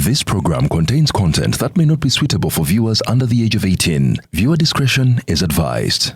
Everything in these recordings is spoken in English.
This program contains content that may not be suitable for viewers under the age of 18. Viewer discretion is advised.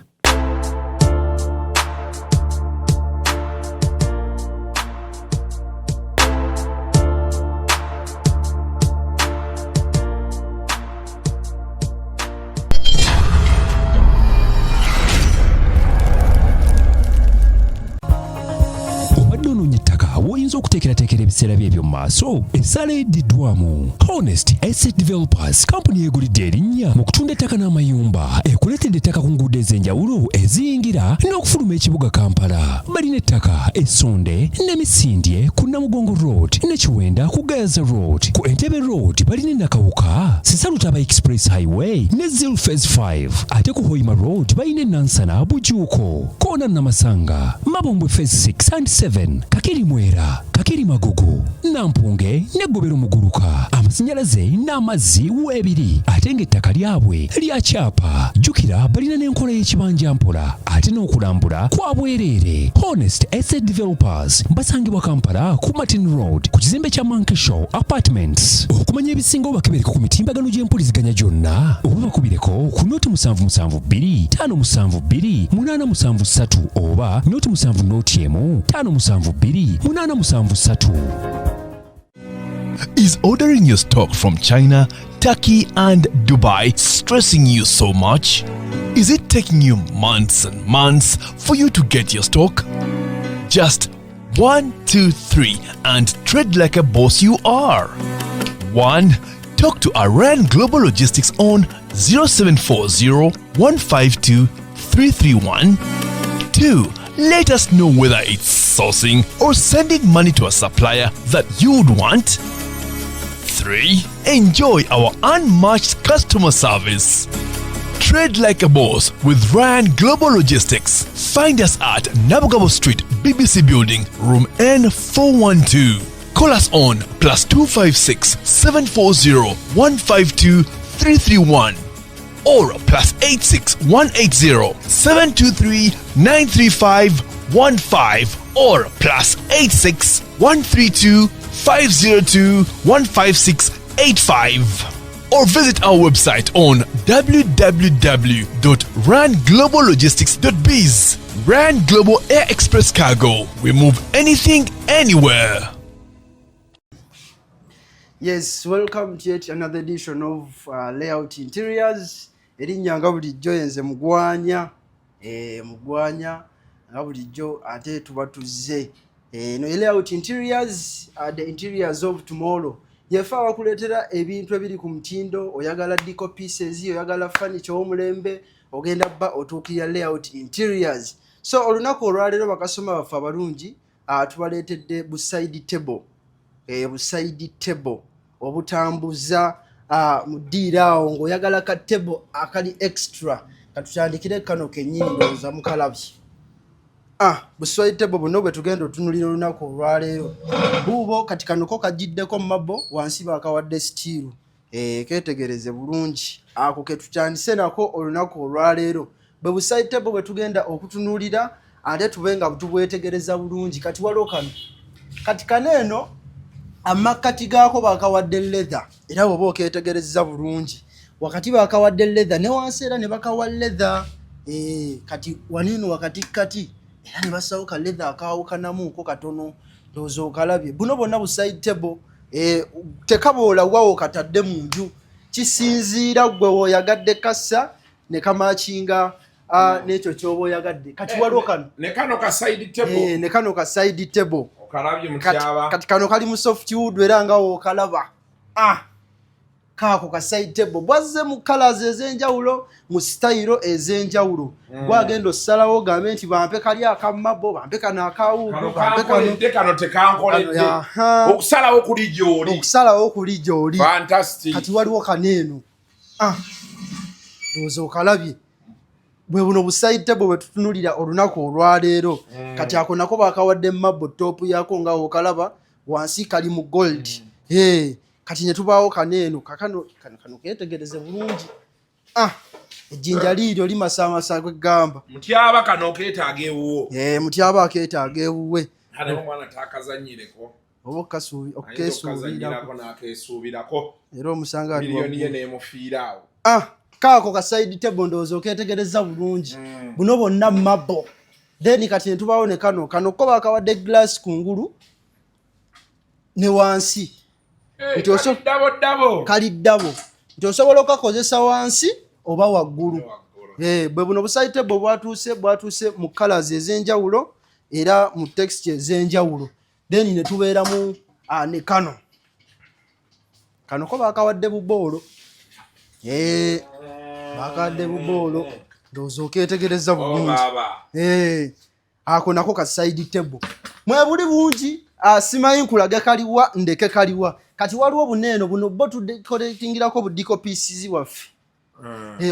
Okuteekerateekera ebiseera by'ebyo mu maaso ensala eddiddwamu. Honest Asset Developers Company egulidde erinnya mu kutunda ettaka n'amayumba ekuleetedde ettaka ku nguudo ez'enjawulo eziyingira n'okufuluma ekibuga Kampala. Balina ettaka Essonde ne Misindye ku Namugongo Road ne Kiwenda ku Gaza Road. Ku Entebbe Road balina Nakawuka, Sisalutaba Express Highway ne Zil Phase 5. Ate ku Hoima Road balina Nansana Bujuuko, Koona Namasanga, Mabombwe Phase 6 and 7, Kakiri Mwera, Kakiri Magugu, Nampunge ne Gobero Muguluka. Amasannyalaze n'amazzi weebiri ate ng'ettaka lyabwe lya kyapa. Jjukira balina n'enkola y'ekibanja mpola ate n'okulambula kwa bwereere. Honest Asset Developers basangibwa Kampala ku Martin Road ku kizimbe kya Monkey Show Apartments. Okumanya ebisinga obakebereko ku mitimbagano gy'empuliziganya gyonna oba bakubireko ku noti 772 572 873 oba noti 701 572 873. Is ordering your stock from China, Turkey and Dubai stressing you so much? Is it taking you months and months for you to get your stock? Just 1, 2, 3 and trade like a boss you are. 1. Talk to Iran Global Logistics on 0740 152 331. 2. Let us know whether it's sourcing or sending money to a supplier that you would want. 3. Enjoy our unmatched customer service. Trade like a boss with Ryan Global Logistics. Find us at Nabugabo Street, BBC Building, Room N412. Call us on +256 740 152 331 or +86 180 723 935 15 or +86 132 502 15685 or visit our website on www.rangloballogistics.biz. Rand Global Air Express Cargo. We move anything, anywhere. Yes, welcome to yet another edition of Layout Interiors. Erinnya nga bulijjo yenze Mugwanya. Mugwanya nga bulijjo ate tuba tuzze. No Layout Interiors are the interiors of tomorrow. Yefa wakuletera ebintu ebiri ku mutindo, oyagala deco pieces, oyagala furniture omulembe, ogenda ba otuukira Layout Interiors. So olunaku olwaleero bakasoma baffe abalungi tubaletedde buside table. Buside table obutambuza mudiira awo ng'oyagala ka table akali extra katutandikire kano kennyini ndowooza mukalabye. Buside table buno bwe tugenda otunulira olunaku olwaleero buubo kati kano ko kagiddeko mabo wansi baakawadde steel. Ketegereze bulungi ako ke tutandise nako olunaku olwaleero. Bwe buside table bwe tugenda okutunulira ate tubenga tubwetegereza bulungi. Kati waliwo kano kati kaneeno amakati gaako baakawadde leather era bw'oba okeetegereza bulungi wakati baakawadde leather ne wansi era ne bakawa leather. Kati waneno wakati kati era ne basawo ka leather akaawukanamuko katono ndowooza okalabye. Buno bonna buside table tekaboola wawo katadde mu nju kisinziira gwe w'oyagadde kassa ne kamaakinga n'ekyo ky'oba oyagadde. Kati waliwo kano ne kano ka side table ne kano ka side table okalabye mutyaba kati kano kali mu softwood era nga okalaba. Kaako ka side table bwazze mu colors ez'enjawulo mu style ez'enjawulo. Gwagenda ossalawo gambe nti bampe kali akamabo bampe kano akawuudu bampe kano tekankoledde okusalawo kuli gy'oli. Fantastic. Kati waliwo kaneeno ndowooza okalabye. Bwe buno buside table bwe tutunulira olunaku olwaleero. Kati ako nako baakawadde mabbo top yako nga okalaba wansi kali mu gold. Kati ne tubaawo kaneeno kano keetegereze bulungi. Ejjinja liiryo limasaamasa kwegamba. Mutyaba kano keetaaga ewuwo. Mutyaba akeetaaga ewuwe. Hano omwana taakazanyireko. oba okesuubirako era omusanga miliyoni ye neemufiiraawo. Kaako ka side table ndowooza okeetegereza bulungi. Buno bonna mabo. Then kati ne tubaawo ne kano ko baakawadde glass kungulu ne wansi. Kali ddabo. Nti osobola okakozesa wansi oba waggulu. Bwe buno buside table bwatuuse mu colors ez'enjawulo era mu texture ez'enjawulo. Then ne tubeeramu ne kano ko baakawadde buboolo. Baakawadde buboolo ndowooza okeetegereza bulungi. Ako nako ka side table. Mwebuli bungi simanyi nkulaga kaliwa ndeke kaliwa. Kati waliwo buneeno buno bo tudekoratingirako budiko pieces waffe.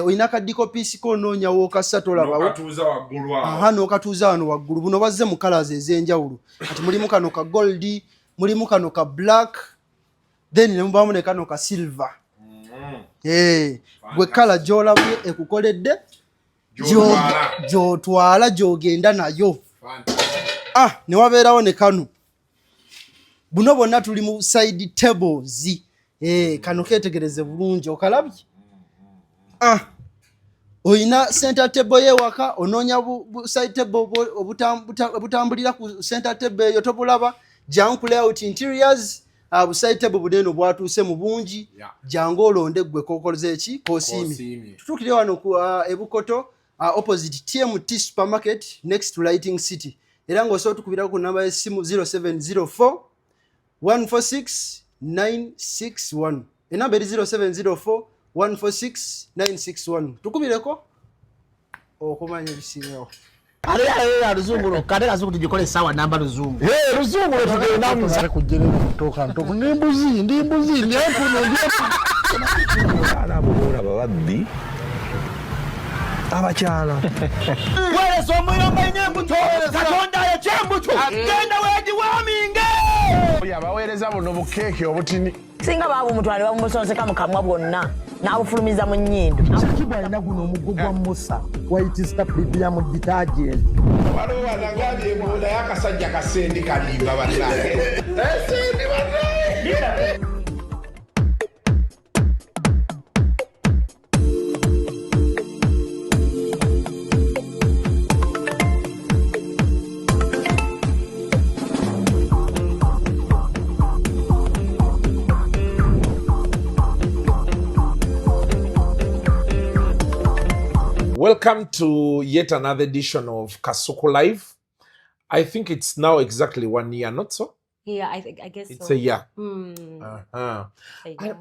Oyina kadiko piece konoonya w'okassa olabawo. N'okatuuza wano waggulu. Buno bazze mu colors ez'enjawulo. Kati mulimu kano ka gold, mulimu kano ka black, then ne mubaamu ne kano ka silver. Gwe kala gy'olabye ekukoledde gy'otwala gy'ogenda nayo. Ne wabeerawo ne kano. Buno bonna tuli mu side tables. Kano keetegereze bulungi okalabye. Oyina center table y'ewaka onoonya side table obutambulira ku center table eyo tobulaba. Jangu layout interiors. Buside table buneeno bwatuuse mu bungi. Jangu olonde gwe kokoze eki kosiimi. Tutuukire wano ku Ebukoto opposite TMT supermarket next to Lighting City. Era ng'osobola tukubirako ku namba y'essimu 0704 146 961. Enamba eri 0704 146 961. Tukubireko okumanya ebisingawo. Luzungu kale Kasuku tujikole sawa namba Luzungu. Luzungu tugenda muzale kujjera kutoka ntoku ndimbuzi ndempuno ababura babaddi abakyala wele somuyomba nyembuto katonda ya chembuto genda weji waminge yabaweereza buno bukeeke obutini singa babu mutwale bamusonseka mukamwa bwonna n'abufulumiza mu nnyindo. Kibwa alina guno omuggo gwa Musa wayitista biblia mu detergent. Waliwo wanagambye ebola y'akasajja kasendi kalimba bannange. Esendi bannange. Welcome to yet another edition of Kasuku Live. I think it's now exactly 1 year, not so? Yeah, I guess it's so. a year. Yeah.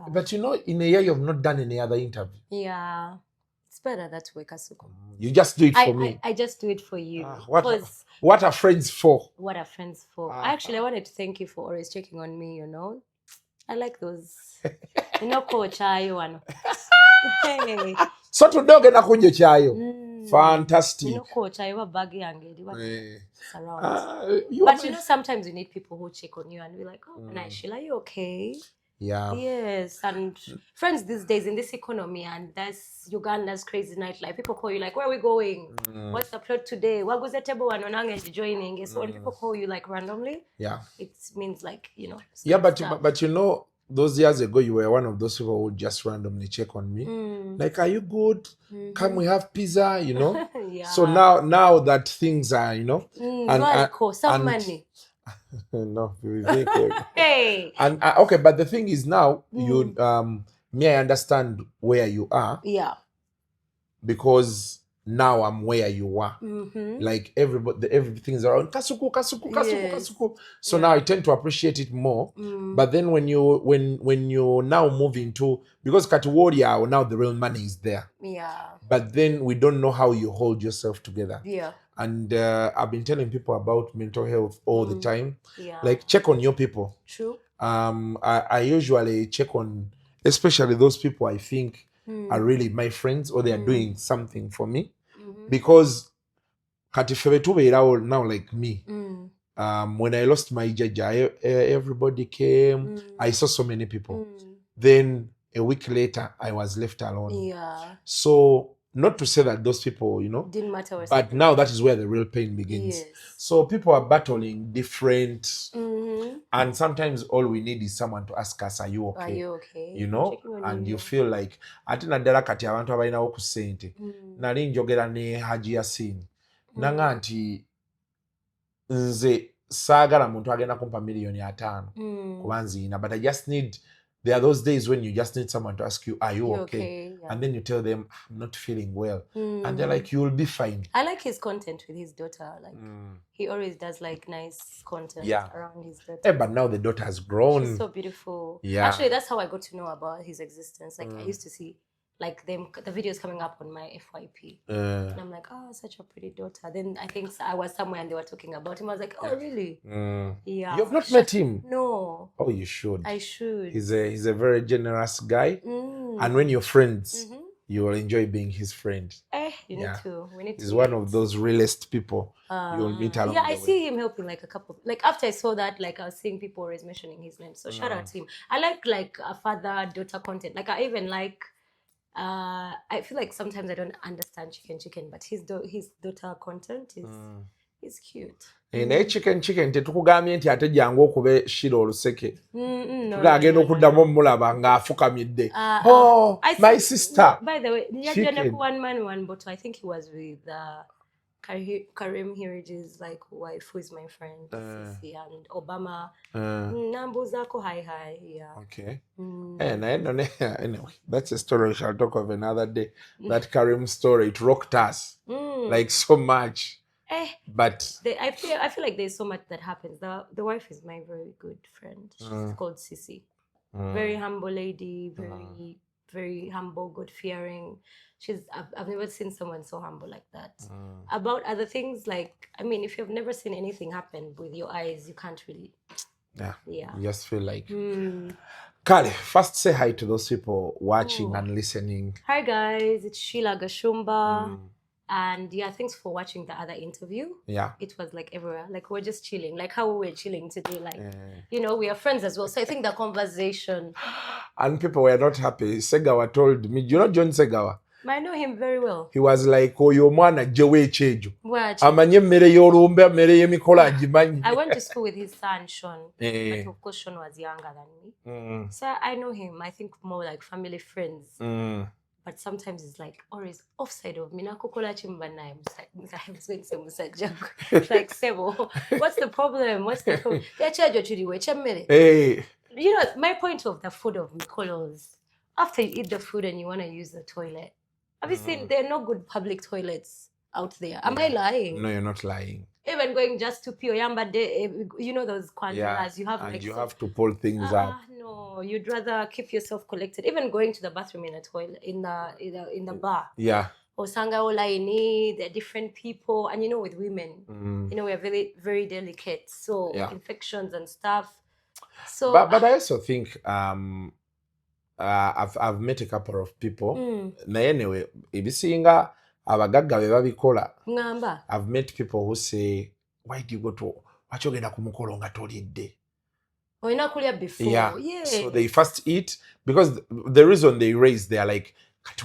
But you know, in a year you have not done any other interview. Yeah. It's better that way, Kasuku. You just do it for me. I just do it for you. What are friends for? What are friends for? Actually, I wanted to thank you for always checking on me, you know. I like those. You know, coach, one. Hey. So to dog na kunje chayo. Fantastic. You know, coach, I have a bag surround. But you know, sometimes you need people who check on you and be like, oh, nice, Sheila, are you okay? Yeah. Yes, and friends these days in this economy and that's Uganda's crazy nightlife. People call you like, where are we going? What's the plot today? What goes the table and Onange joining? So when people call you like randomly, it means like, you know. Yeah, but you know, those years ago, you were one of those people who would just randomly check on me. Like, are you good? Come we have pizza, you know? So now that things are, you know. Some money. No, hey. And okay, but the thing is now, you I understand where you are. Yeah. Because now I'm where you are. Like everything is around Kasuku. So now I tend to appreciate it more. But then when you now move into, because Katuworia, now the real money is there. Yeah. But then we don't know how you hold yourself together. Yeah. And I've been telling people about mental health all the time. Yeah. Like, check on your people. True. I usually check on, especially those people I think are really my friends or they are doing something for me. Because now like me, when I lost my jaja, everybody came. I saw so many people. Then a week later, I was left alone. Yeah. So not to say that those people, you know, didn't matter. But now that is where the real pain begins. Yes. So people are battling different, and sometimes all we need is someone to ask us, "Are you okay?" Are you okay? You know, and you feel like ati naddala kati abantu abalinawo ku ssente nali njogera ne Haji Yasin nanga nti nze saagala muntu agenda kumpa miliyoni 5 kuba nziina, but I just need, there are those days when you just need someone to ask you, are you okay? Yeah. And then you tell them, I'm not feeling well. And they're like, you'll be fine. I like his content with his daughter. Like he always does like nice content around his daughter. Yeah, but now the daughter has grown. She's so beautiful. Yeah. Actually, that's how I got to know about his existence. Like I used to see like the videos coming up on my FYP. And I'm like, oh, such a pretty daughter. Then I think I was somewhere and they were talking about him. I was like, oh, really? Yeah. You've not met him? No. Oh, you should. I should. He's a very generous guy. And when you're friends, you will enjoy being his friend. You need to. We need to. He's one of those realest people you'll meet along the way. I see him helping like a couple. Like after I saw that, like I was seeing people always mentioning his name. So shout out to him. I like a father-daughter content. Like I even like. I feel like sometimes I don't understand chicken, but his daughter content is cute. Naye chicken tetukugambye nti ate jangu okube Sheila oluseke. Tulagenda okuddamu omulaba ng'afukamidde. Oh, my sister. By the way, Nyajana one man one bottle. I think he was with Karim Hirige's like wife, who is my friend, Sisi, and Obama. Nambuzako hi. Yeah. Okay. Anyway, that's a story we shall talk of another day. That Karim story, it rocked us like so much. But I feel like there's so much that happens. The wife is my very good friend. She's called Sisi. Very humble lady, very humble, God-fearing. I've never seen someone so humble like that. About other things, like, I mean, if you've never seen anything happen with your eyes, you can't really... Yeah. You just feel like... Kale, first say hi to those people watching and listening. Hi guys, it's Sheila Gashumba. And yeah, thanks for watching the other interview. Yeah. It was like everywhere. Like we're just chilling. Like how we were chilling today. Like, you know, we are friends as well. So I think the conversation... And people were not happy. Segawa told me, you know John Segawa? I know him very well. He was like, oh, your man a jewe cheju. Amanye mere yorumbe, mere yemikola ajimanyi. I went to school with his son, Sean. But of course, Sean was younger than me. So I know him. I think more like family friends. But sometimes it's like, or it's offside of me. Nakukola chimba na I'm saying like Sebo. What's the problem? Hey. You know, my point of the food of Mugole is after you eat the food and you want to use the toilet. Have you seen there are no good public toilets out there? Am I lying? No, you're not lying. Even going just to pee or yamba, you know those kwandalas, you have and like you have to pull things up. No, you'd rather keep yourself collected. Even going to the bathroom in a toilet, in the bar. Yeah. Osanga olaini, they're different people, and you know, with women, you know, we're very, very delicate. So infections and stuff. So, but I also think I've met a couple of people. Anyway, ibisinga abagagga bebabikola. Ngamba. I've met people who say, why do you go to wachogenda ku mukolo nga tolidde? Before. Yeah. So they first eat because the reason they raise, they are like,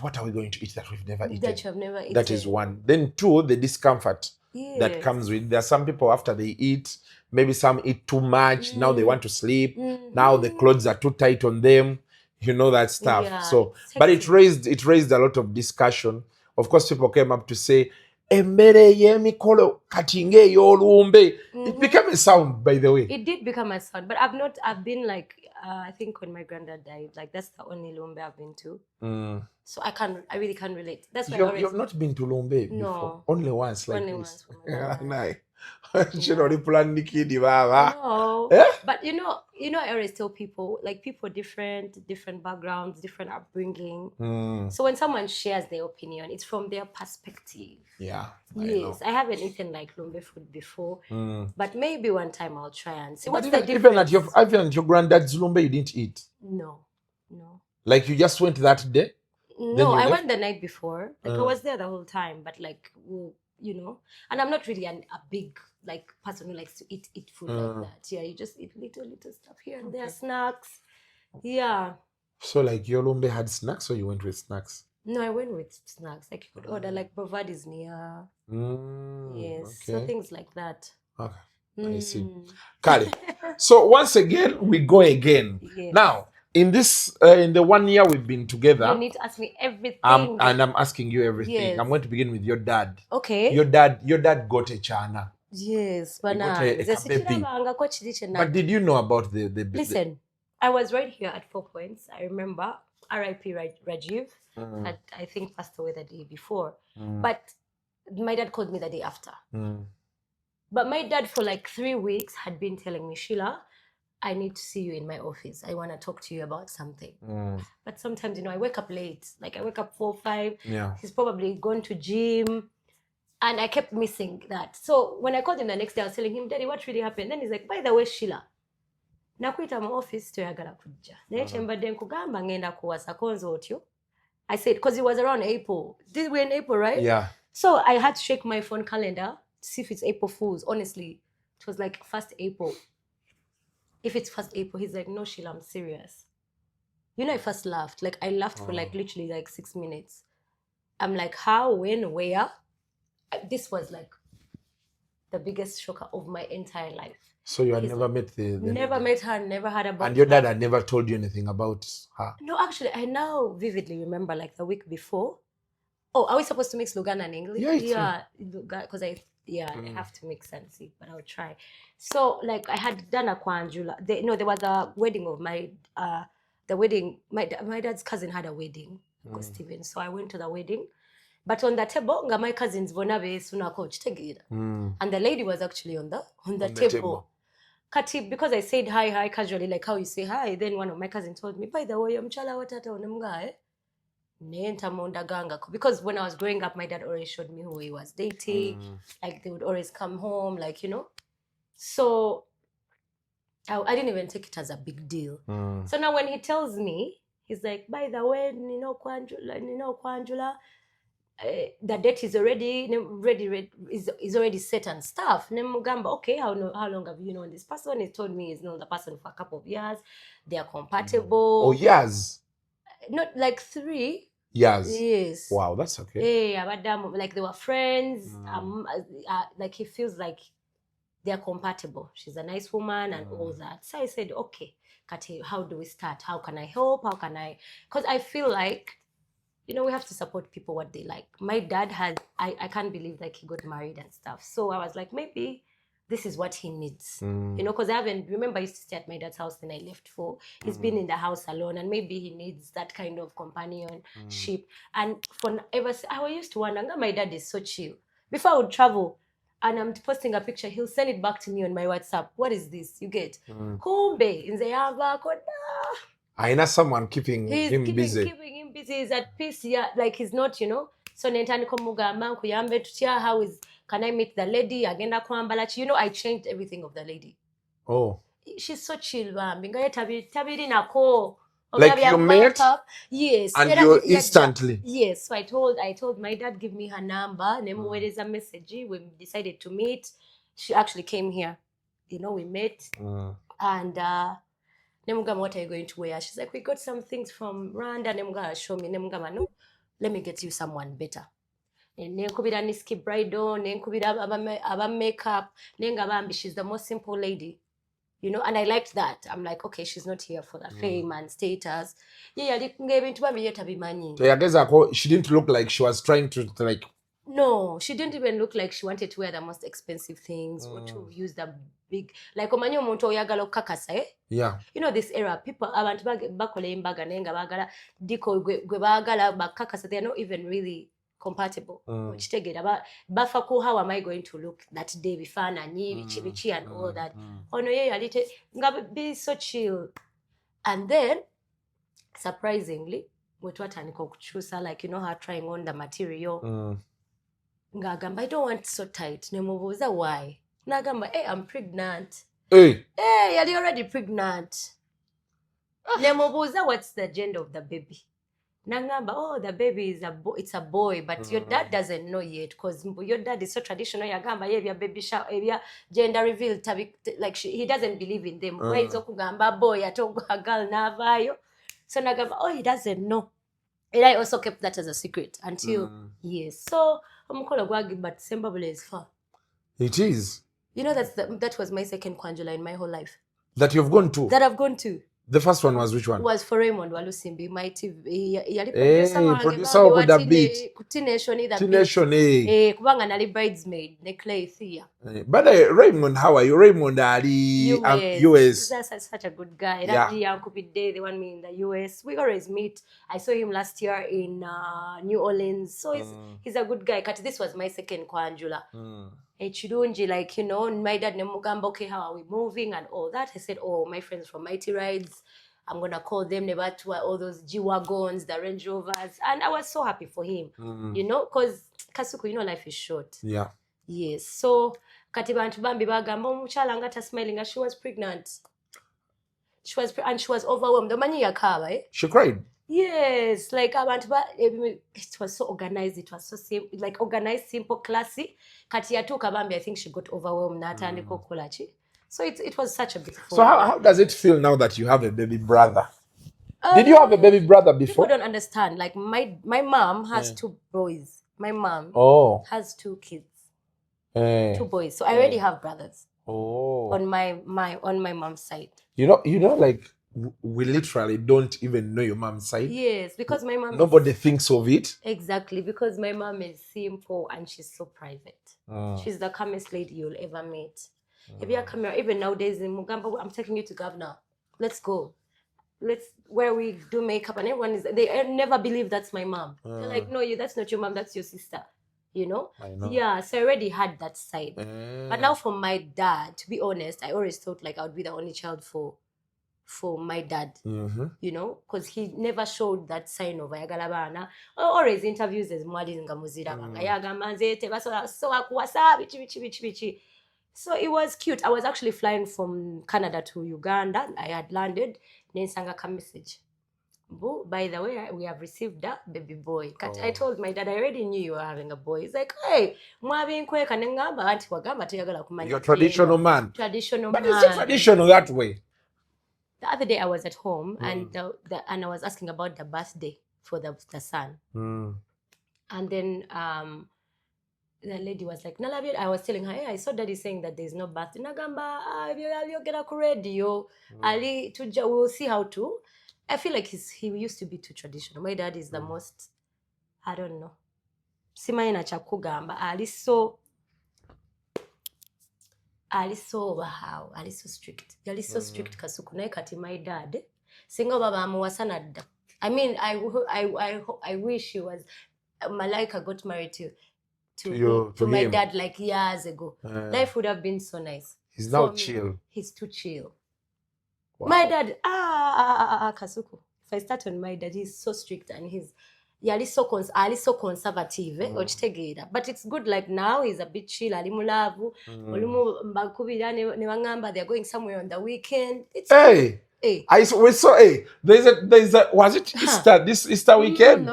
what are we going to eat that we've never eaten? That you have never eaten. That is one. Then two, the discomfort that comes with. There are some people after they eat, maybe some eat too much. Now they want to sleep. Now the clothes are too tight on them. You know that stuff. Yeah, so, but it raised a lot of discussion. Of course, people came up to say, "Emmere yemikolo katinge yolumbe." It became a sound, by the way. It did become a sound, but I've been like, I think when my granddad died, like that's the only lumbe I've been to. So I really can't relate. That's why you've not been to lumbe before? No. Only once, like only this. Once. Nice. No. But you know, I always tell people, like people different backgrounds, different upbringing. So when someone shares their opinion, it's from their perspective. Yeah. Yes, I haven't eaten like lumbe food before, but maybe one time I'll try and see. What's the difference? Even at your granddad's lumbe, you didn't eat? No. Like you just went that day? No, I went the night before. Like I was there the whole time, but like, you know, and I'm not really a big like person who likes to eat food like that. Yeah, you just eat little stuff here and there, snacks. Yeah. So like your lumbe had snacks or you went with snacks? No, I went with snacks. Like you could order like Bovad is near. Yes. So Okay. things like that. Okay. I see. Mm. Kali. So once again, we go again. Yes. Now, in this, in the 1 year we've been You together, need to ask me everything. and I'm asking you everything. Yes. I'm going to begin with your dad. Okay. Your dad got a chana. Yes, got but a baby. But did you know about the Listen, I was right here at 4 Points. I remember R.I.P. Rajiv had, I think, passed away the day before. But my dad called me the day after. But my dad, for like 3 weeks, had been telling me, Sheila, I need to see you in my office. I want to talk to you about something. But sometimes, I wake up late. Like I wake up 4, 5. Yeah. He's probably gone to gym. And I kept missing that. So when I called him the next day, I was telling him, Daddy, what really happened? Then he's like, by the way, Sheila, nakuita mu office toyagala kujja. Naye kyembadde nkugamba ngenda kuwasa konzo otyo. I said, because it was around April. We're in April, right? Yeah. So I had to check my phone calendar to see if it's April Fool's. Honestly, it was like 1st April. If it's 1st April, he's like, no, Sheila, I'm serious. I first laughed. Like I laughed for like literally like 6 minutes. I'm like, how, when, where? This was like the biggest shocker of my entire life. So you had never met the never lady. Met her, never had about And your dad her. had never told you anything about her? No, actually, I now vividly remember like the week before. Oh, are we supposed to mix Luganda and English? Yeah, because I have to mix and see, but I'll try. So like I had done a kwanjula. There was a wedding of my my dad's cousin had a wedding, Uncle Steven. So I went to the wedding. But on the table, my cousins and the lady was actually on the table. Kati, because I said hi casually, like how you say hi, then one of my cousins told me, by the way, mchala watata onemgae. Because when I was growing up, my dad always showed me who he was dating. Like they would always come home, like, So I didn't even take it as a big deal. So now when he tells me, he's like, by the way, Kwanjula, the date is already already set and stuff. Okay, how long have you known this person? He told me he's known the person for a couple of years. They are compatible. Oh, years? Not like 3 years. Yes. Wow, that's okay. Yeah, but like they were friends. Like he feels like they are compatible. She's a nice woman and all that. So I said, okay, Kati, how do we start? How can I help? How can I? Because I feel like, we have to support people what they like. My dad I can't believe like he got married and stuff. So I was like, maybe this is what he needs. Because I used to stay at my dad's house, then I left for, he's been in the house alone, and maybe he needs that kind of companionship. And I used to wonder, my dad is so chill. Before I would travel, and I'm posting a picture, he'll send it back to me on my WhatsApp. What is this? You get? Kumbe, in the I know someone keeping him busy. Keeping him busy. He's at peace. Yeah, like he's not, So nentani komugamba nkuyambe tutya. Can I meet the lady? Agenda kwambala. I changed everything of the lady. Oh. She's so chill, tabiri nako. Like you met? Yes. And you instantly? Yes. So I told my dad, give me her number. Nemuwereza message. We decided to meet. She actually came here. We met. And Nemugama, what are you going to wear? She's like, we got some things from Rwanda. Nemugama, show me. Nemugama, no, let me get you someone better. Nenkubira niski bridal, nenkubira aba makeup, nengabambi. She's the most simple lady, and I liked that. I'm like, okay, she's not here for the fame and status. Yeah, she didn't look like she was trying to like. No, she didn't even look like she wanted to wear the most expensive things or to use the big, like omanyi omuntu oyagala okakasa, eh? Yeah. This era, people abantu bakola embaga naye nga bagala diko gwe bagala bakakasa, they are not even really compatible. Bafa ko, how am I going to look that day bifananyi bichi and all that. Ono ye yalite nga be so chill. And then surprisingly, wetwatandika okukyusa, like her trying on the material. Ngagamba, I don't want it so tight. Nemubuuza why? Nagamba, hey, I'm pregnant. Hey, you're already pregnant. Nemubuuza, what's the gender of the baby? Nagamba, oh, the baby is it's a boy, but your dad doesn't know yet because your dad is so traditional. Yagamba, yeah, baby shower, gender reveal, like he doesn't believe in them. Why is okugamba boy atogo a girl navayo? So nagamba, oh, he doesn't know. And I also kept that as a secret until yes. So Mugole gwagi, but Sembabule is far. It is. You know that was my second Kwanjula in my whole life. That you've gone to? That I've gone to. The first one was which one? Was for Raymond Walusimbi, my TV. Producer of the beat. Tination, Kubanga nali bridesmaid, ne Clay Thea. But Raymond, how are you? Raymond Ali, US. That's such a good guy. Yeah. That Uncle Day, the one me in the US. We always meet. I saw him last year in New Orleans. So he's a good guy. Kati, this was my second Kwanjula. Chidunji, like, you know, my dad Nemugamba, okay, how are we moving and all that. I said, oh, my friends from Mighty Rides, I'm going to call them Nebatua, all those G-Wagons, the Range Rovers. And I was so happy for him, you know, because Kasuku, you know, life is short. Yeah. Yes. So, Katibantu Bambi Bagamba, Muchala Ngata smiling, and she was pregnant. And she was overwhelmed. The money yakaba, eh? She cried. Yes, like it was so organized. It was so simple, like organized, simple, classy. Katia took Kabambi, I think she got overwhelmed. So it was such a beautiful. So how does it feel now that you have a baby brother? Did you have a baby brother before? People don't understand. Like my mom has 2 boys. My mom has 2 kids, 2 boys. So I already have brothers. On my mom's side. You know, like. We literally don't even know your mom's side. Yes, because my mom. Nobody thinks of it. Exactly, because my mom is simple and she's so private. She's the calmest lady you'll ever meet. If you come here, even nowadays in Mugamba, I'm taking you to Governor. Let's go. Where we do makeup and everyone is. They never believe that's my mom. They're like, no, that's not your mom. That's your sister. You know? I know. Yeah, so I already had that side. But now for my dad, to be honest, I always thought like I would be the only child for my dad, you know, because he never showed that sign of ayagalabana. Always interviews as mwadi ngamuzira so it was cute. I was actually flying from Canada to Uganda. I had landed. Then sanga ka message. By the way, we have received a baby boy. I told my dad, I already knew you were having a boy. He's like, hey, you're traditional man. Traditional but man. But it's traditional that way. The other day I was at home and I was asking about the birthday for the son. And then the lady was like, Nalabi, I was telling her, hey, I saw daddy saying that there's no birthday. Nagamba, you get a radio. Ali, we'll see how to. I feel like he used to be too traditional. My dad is the most, I don't know. Simaina chakugamba. Ali so wow. Ali so strict. Ali so strict Kasuku naye kati my dad. Singa baba amuwasana dda. I mean, I wish he was Malaika got married to my dad like years ago. Life would have been so nice. He's now chill. He's too chill. Wow. My dad, Kasuku. If I start on my dad, he's so strict and he's so conservative, but it's good. Like now he's a bit chill. They're going somewhere on the weekend. Hey. We saw. Hey, there's a. Was it Easter? This Easter weekend?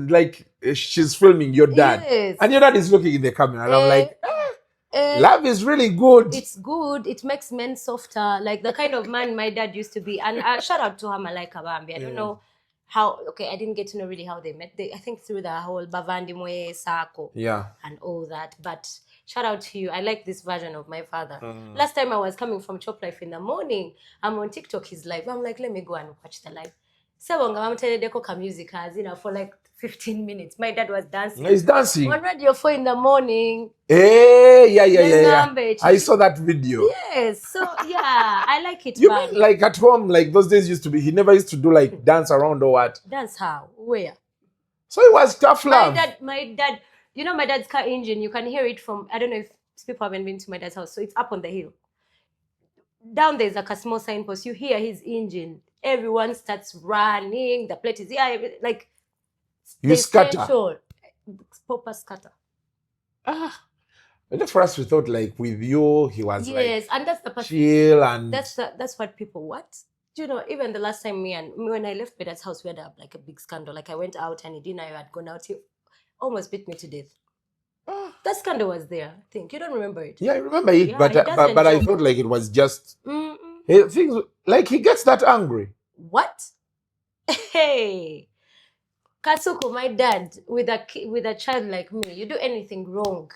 Like she's filming your dad, and your dad is looking in the camera, and I'm like, love is really good. It's good. It makes men softer, like the kind of man my dad used to be. And shout out to Malaika Bambi. I don't know how. Okay, I didn't get to know really how they met. I think through the whole Bavandimwe Sako, and all that. But shout out to you. I like this version of my father. Last time I was coming from Chop Life in the morning, I'm on TikTok, he's live. I'm like, let me go and watch the live. So I'm telling you, music has, for like 15 minutes. My dad was dancing. He's dancing. On Radio 4 in the morning. Hey, yeah. I saw that video. Yes. So, yeah, I like it. You mean like at home, like those days used to be, he never used to do like dance around or what? Dance how? Where? So it was tough love. My dad, you know my dad's car engine, you can hear it from, I don't know if people haven't been to my dad's house, so it's up on the hill. Down there's like a small signpost, you hear his engine. Everyone starts running, the plate is here, like... You scatter. Proper scatter. And for us, we thought like with you, he was and that's the chill and... That's what people want. You know, even the last time when I left my dad's house, we had like a big scandal. Like I went out and he didn't know I had gone out. He almost beat me to death. That scandal was there, I think. You don't remember it? Yeah, I remember it, but I thought like it was just things like he gets that angry. What? Hey, Kasuku, my dad, with a child like me, you do anything wrong,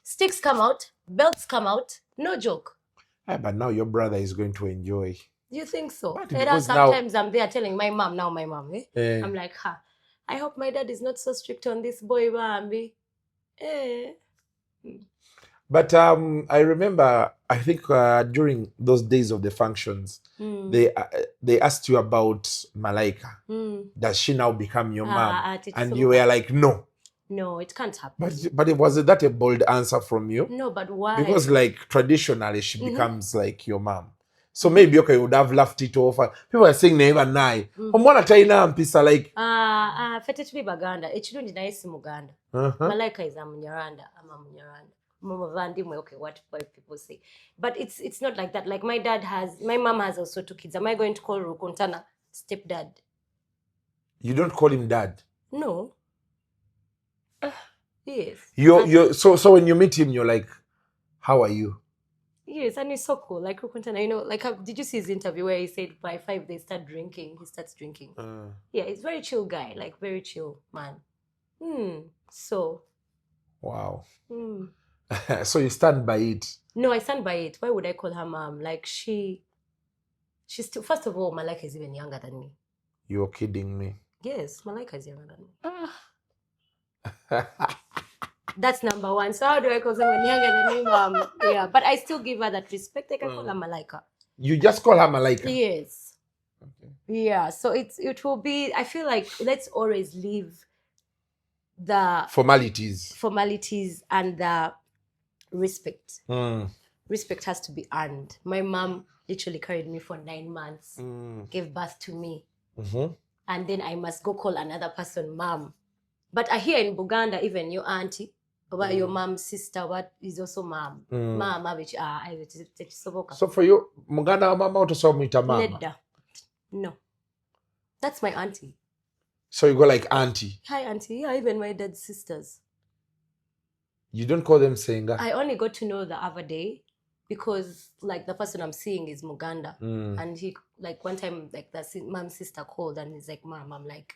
sticks come out, belts come out, no joke. But now your brother is going to enjoy. You think so? But And because sometimes I'm there telling my mom, Eh. I'm like, I hope my dad is not so strict on this boy, Bambi. But I remember, I think during those days of the functions, they asked you about Malaika. Does she now become your mom? And you were like, no. No, it can't happen. But was that a bold answer from you? No, but why? Because like traditionally she becomes like your mom. So maybe okay, you would have laughed it off. People are saying never nai. Omwana taina mpisa like fete tuli baganda. Ekirundi naye si muganda. Malaika is a Munyarwanda. I'm a Munyarwanda. Okay, what people say. But it's not like that. Like my mom has also 2 kids. Am I going to call Rukuntana stepdad? You don't call him dad? No. Yes. So when you meet him, you're like, how are you? Yes, and he's so cool. Like Rukuntana, like did you see his interview where he said by 5 they start drinking? He starts drinking. Yeah, he's very chill guy, like very chill man. So. Wow. So you stand by it? No, I stand by it. Why would I call her mom? Like she's still, first of all, Malaika is even younger than me. You're kidding me. Yes, Malaika is younger than me. That's number one. So how do I call someone younger than me, mom? Yeah, but I still give her that respect. I can call her Malaika. You just call her Malaika? Yes. Okay. Yeah, so it will be, I feel like let's always leave the formalities and the respect. Respect has to be earned. My mom literally carried me for 9 months, gave birth to me, and then I must go call another person mom. But I hear in Buganda, even your auntie, or your mom's sister, what is also mom. Mama, which so for you, Muganda mama to so meet a mama? No. That's my auntie. So you go like auntie? Hi auntie. Yeah, even my dad's sisters. You don't call them Senga? I only got to know the other day because like the person I'm seeing is Muganda. And he like one time like the mom's sister called and he's like, Mom, I'm like,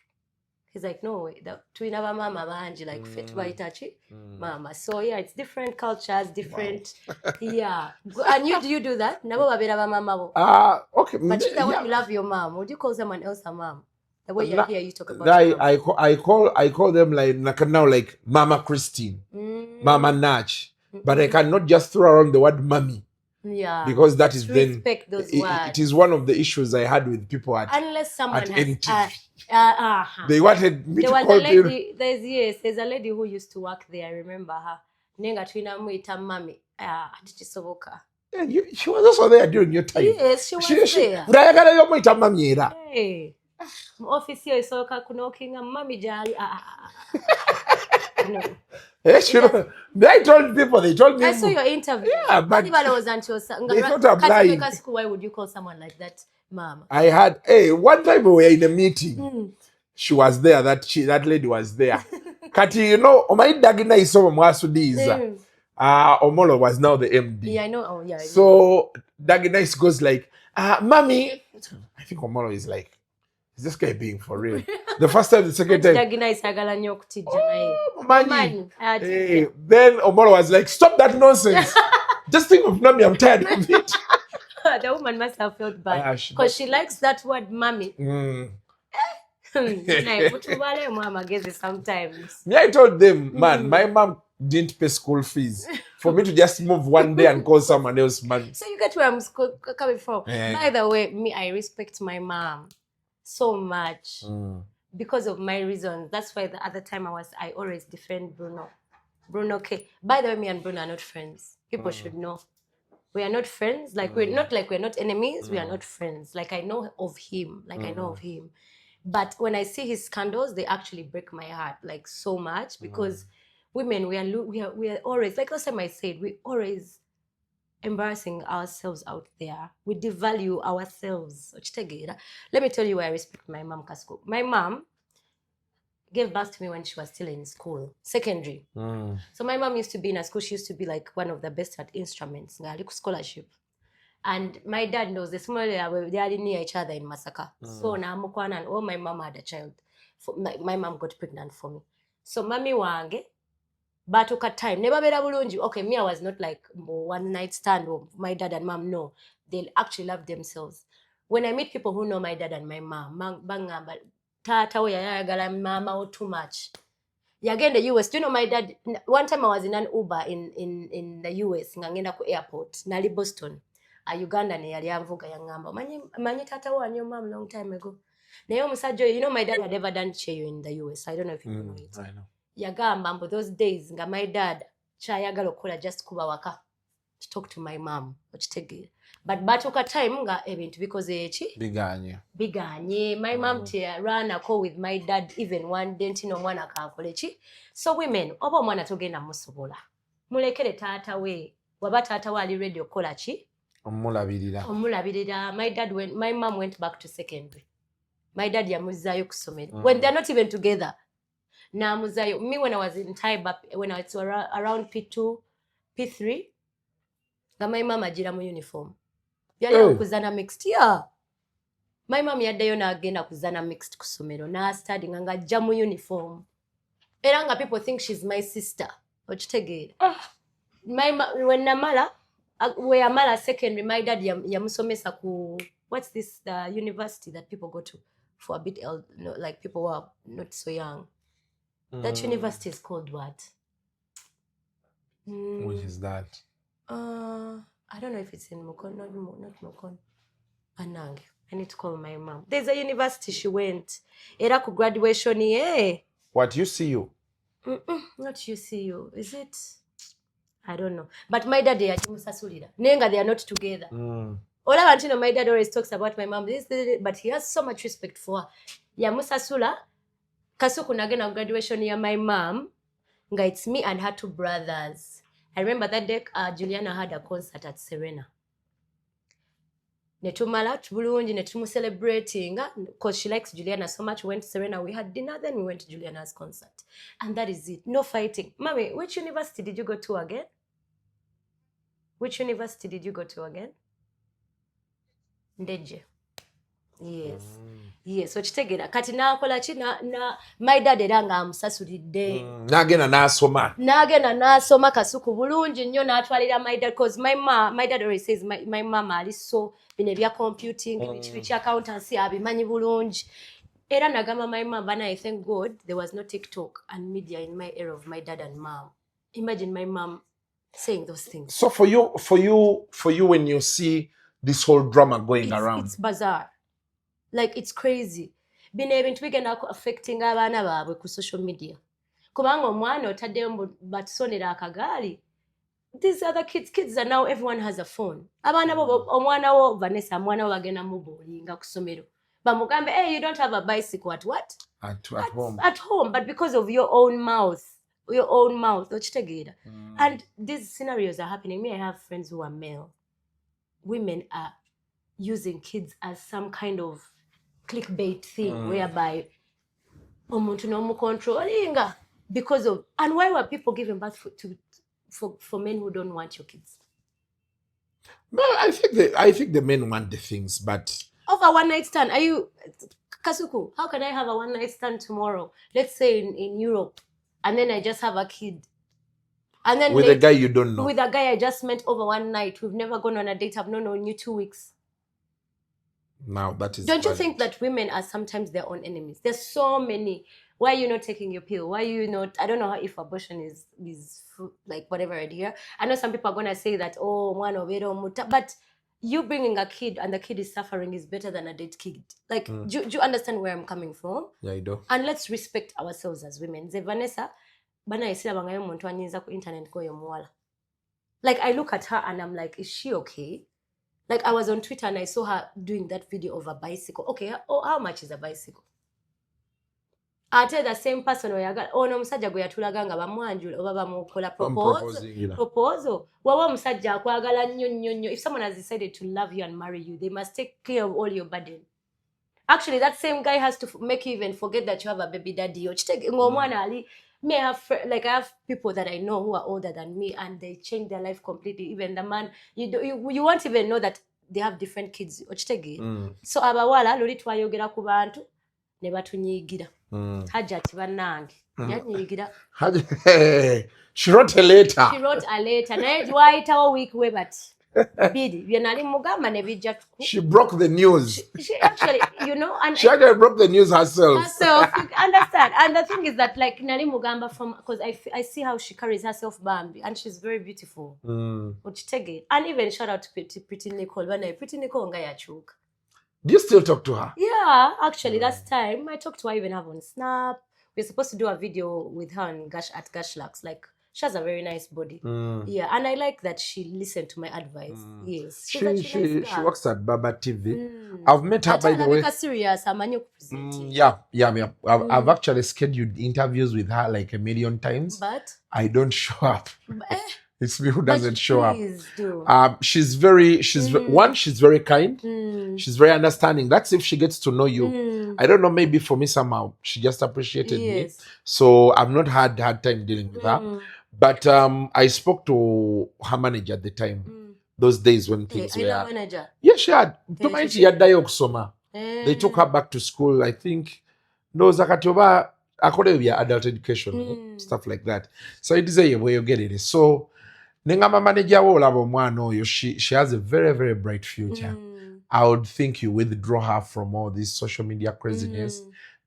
he's like, no, the twin of mama manji like fit by itachi mama. So yeah, it's different cultures, different. Wow. Yeah. And you do that? Nabo babera mama. Okay. But when you love your mom, would you call someone else a mom? The way you hear you talk about I call them like now like Mama Christine, Mama Nach, but I cannot just throw around the word mommy. Yeah, because that is then those words. It is one of the issues I had with people at unless someone has they wanted me to call lady, there's a lady who used to work there. I remember her. Nenga twina muita mami. She was also there during your time. Yes, she was there. Hey. Office here is so knocking and mommy jali. No. I told people, they told me. I saw your interview. Yeah, but they thought I'm lying. Why would you call someone like that, Mom? I had, one time we were in a meeting. She was there, that lady was there. Kati, you know, my dagina is so mwasudiza. Omolo was now the MD. Yeah, I know. Oh, yeah. So Dagina goes like, Mommy. I think Omolo is like, is this guy being for real? The first time, the second time. Then Omolo was like, stop that nonsense. Just think of Nami, I'm tired of it. The woman must have felt bad. Because she likes that word, mommy. Sometimes. I told them, man, my mom didn't pay school fees for me to just move one day and call someone else man. So you get where I'm coming from. By the way, I respect my mom so much because of my reasons. That's why the other time I always defend Bruno. Bruno, okay. By the way, me and Bruno are not friends. People should know. We are not friends. Like we're not enemies. We are not friends. Like I know of him. But when I see his scandals, they actually break my heart like so much because women, we are always, like last time I said, we always embarrassing ourselves out there. We devalue ourselves. Let me tell you why I respect my mom, Kasuku. My mom gave birth to me when she was still in school, secondary. So my mom used to be in a school. She used to be like one of the best at instruments, scholarship. And my dad knows the small they are near each other in Masaka. So na mukwana and my mom had a child. My mom got pregnant for me. So mami wange batuka time never bera bulungi. Okay, me I was not like one night stand with my dad and mom. No, they actually love themselves. When I meet people who know my dad and my mom, bangamba tata we yayagala mama or too much. Again, the US. Do you know my dad? One time I was in an Uber in the US, ngangenda ku airport, nali Boston. A Uganda ne yali anvuga yangamba. Manyi tata wa your mom long time ago. Nayo musajja, you know my dad had ever done cheyo in the US. I don't know if you know it. I know. Yagamba mbo those days nga my dad chayagala okola just kuba waka to talk to my mom. Okitegera. But batuka time nga ebintu bikoze eki biganye. My mom ran a call with my dad even one day ntino mwana kankola eki. So women oba omwana togenda musobola mulekere tata we waba tata we ali ready okola ki omulabirira. My mom went back to secondary. My dad yamuzayo ku somero when they're not even together. Namuzayo me when I was in Taiba, when I was around P2 P3 nga my mom ajira mu uniform yali okuzana mixed. Yeah, my mom yaddayo n'agenda kuzana mixed ku somero na study nga ajja mu uniform era nga people think she's my sister. Okitegeera. When namala where amala secondary, my dad yamusomesa ku what's this, the university that people go to for a bit like people who are not so young. That university is called what? Which is that? I don't know if it's in Mugole, not Mugole. Anang. I need to call my mom. There's a university she went. Era ku graduation What, UCU? Not UCU. Is it? I don't know. But my dad yamusasulira. Nenga they are not together. All I want to know, my dad always talks about my mom, this, but he has so much respect for her. Yamusasula. Kasuku nagena graduation ya my mom. Nga it's me and her two brothers. I remember that day Juliana had a concert at Serena. Netumala bulungi netumu celebrating because she likes Juliana so much. We went to Serena, we had dinner, then we went to Juliana's concert. And that is it. No fighting. Mommy, which university did you go to again? Which university did you go to again? Ndeje. Yes. Yes, okitegera kati nakola ki na my dad era nga amusasulidde nagenda n'asoma Kasuku bulungi nnyo n'atwalira my dad because my dad always says my mama ali so bine bya computing biki accountancy abimanyi bulungi era nagamba my mom bana I thank God there was no TikTok and media in my era of my dad and mom. Imagine my mom saying those things. So for you when you see this whole drama going around, it's bizarre. Like it's crazy. Bine ebintu bigenda affecting abaana baabwe ku social media. Kubanga omwana otaddeyo batusonera akagaali. These other kids are now, everyone has a phone. Abaana bo omwana wo Vanessa mwana wo bagenda mu bowlinga ku somero. Bamugambe, hey, you don't have a bicycle at what? At home. At home, but because of your own mouth. Okitegeera. And these scenarios are happening. Me, I have friends who are male. Women are using kids as some kind of clickbait thing whereby omuntu nomucontrollinga because of, and why were people giving birth for men who don't want your kids? No, I think the men want the things, but over one night stand. Are you Kasuku? How can I have a one night stand tomorrow? Let's say in Europe, and then I just have a kid, and then with a guy you don't know, with a guy I just met over one night. We've never gone on a date. I've known you 2 weeks. Now that is. Don't you think that women are sometimes their own enemies? There's so many. Why are you not taking your pill? Why are you not? I don't know if abortion is like whatever idea. I know some people are gonna say that one of it muta, but you bringing a kid and the kid is suffering is better than a dead kid. Like, do you understand where I'm coming from? Yeah, I do. And let's respect ourselves as women. Ze Vanessa, bana isila bangayo muntu anyinza ku internet ko yomuwala. Like I look at her and I'm like, is she okay? Like I was on Twitter and I saw her doing that video of a bicycle. Okay, how much is a bicycle? I tell the same person oyaga ono musajja gwe yatulaga nga bamwanjula oba bamukola proposal. Wawa musajja akwagala nnyo. If someone has decided to love you and marry you, they must take care of all your burden. Actually, that same guy has to make you even forget that you have a baby daddy. Me, I have people that I know who are older than me, and they change their life completely. Even the man, you won't even know that they have different kids okitegeera so abawala luli twayogera ku bantu ne batunyiigira Hajjati bannange yanyiigira she wrote a letter naye wayitawo week we bati bidi bye nali mugamba ne bijja she broke the news she actually and she actually broke the news herself you understand and the thing is that like nali mugamba from because I see how she carries herself Bambi and she's very beautiful okitegeera and even shout out to Pretty Nicole banaye Pretty Nicole nga yachuka. Do you still talk to her? Yeah, actually, last time I talked to her, even have on Snap. We're supposed to do a video with her on at Gashlux. Like, she has a very nice body. Yeah, and I like that she listened to my advice. Yes, she works at Baba TV. I've met her by the way. Serious, Yeah. I've actually scheduled interviews with her like 1 million times. But I don't show up. It's me who doesn't show up. Do. She's very kind. She's very understanding. That's if she gets to know you. I don't know, maybe for me somehow she just appreciated me. So I've not had hard time dealing with her. But I spoke to her manager at the time. Those days when things were. Manager? Yeah, she had. They took her back to school. I think no Zakatoba according to adult education, stuff like that. So it is a way you get it. So Nengama manager she has a very, very bright future. I would think you withdraw her from all this social media craziness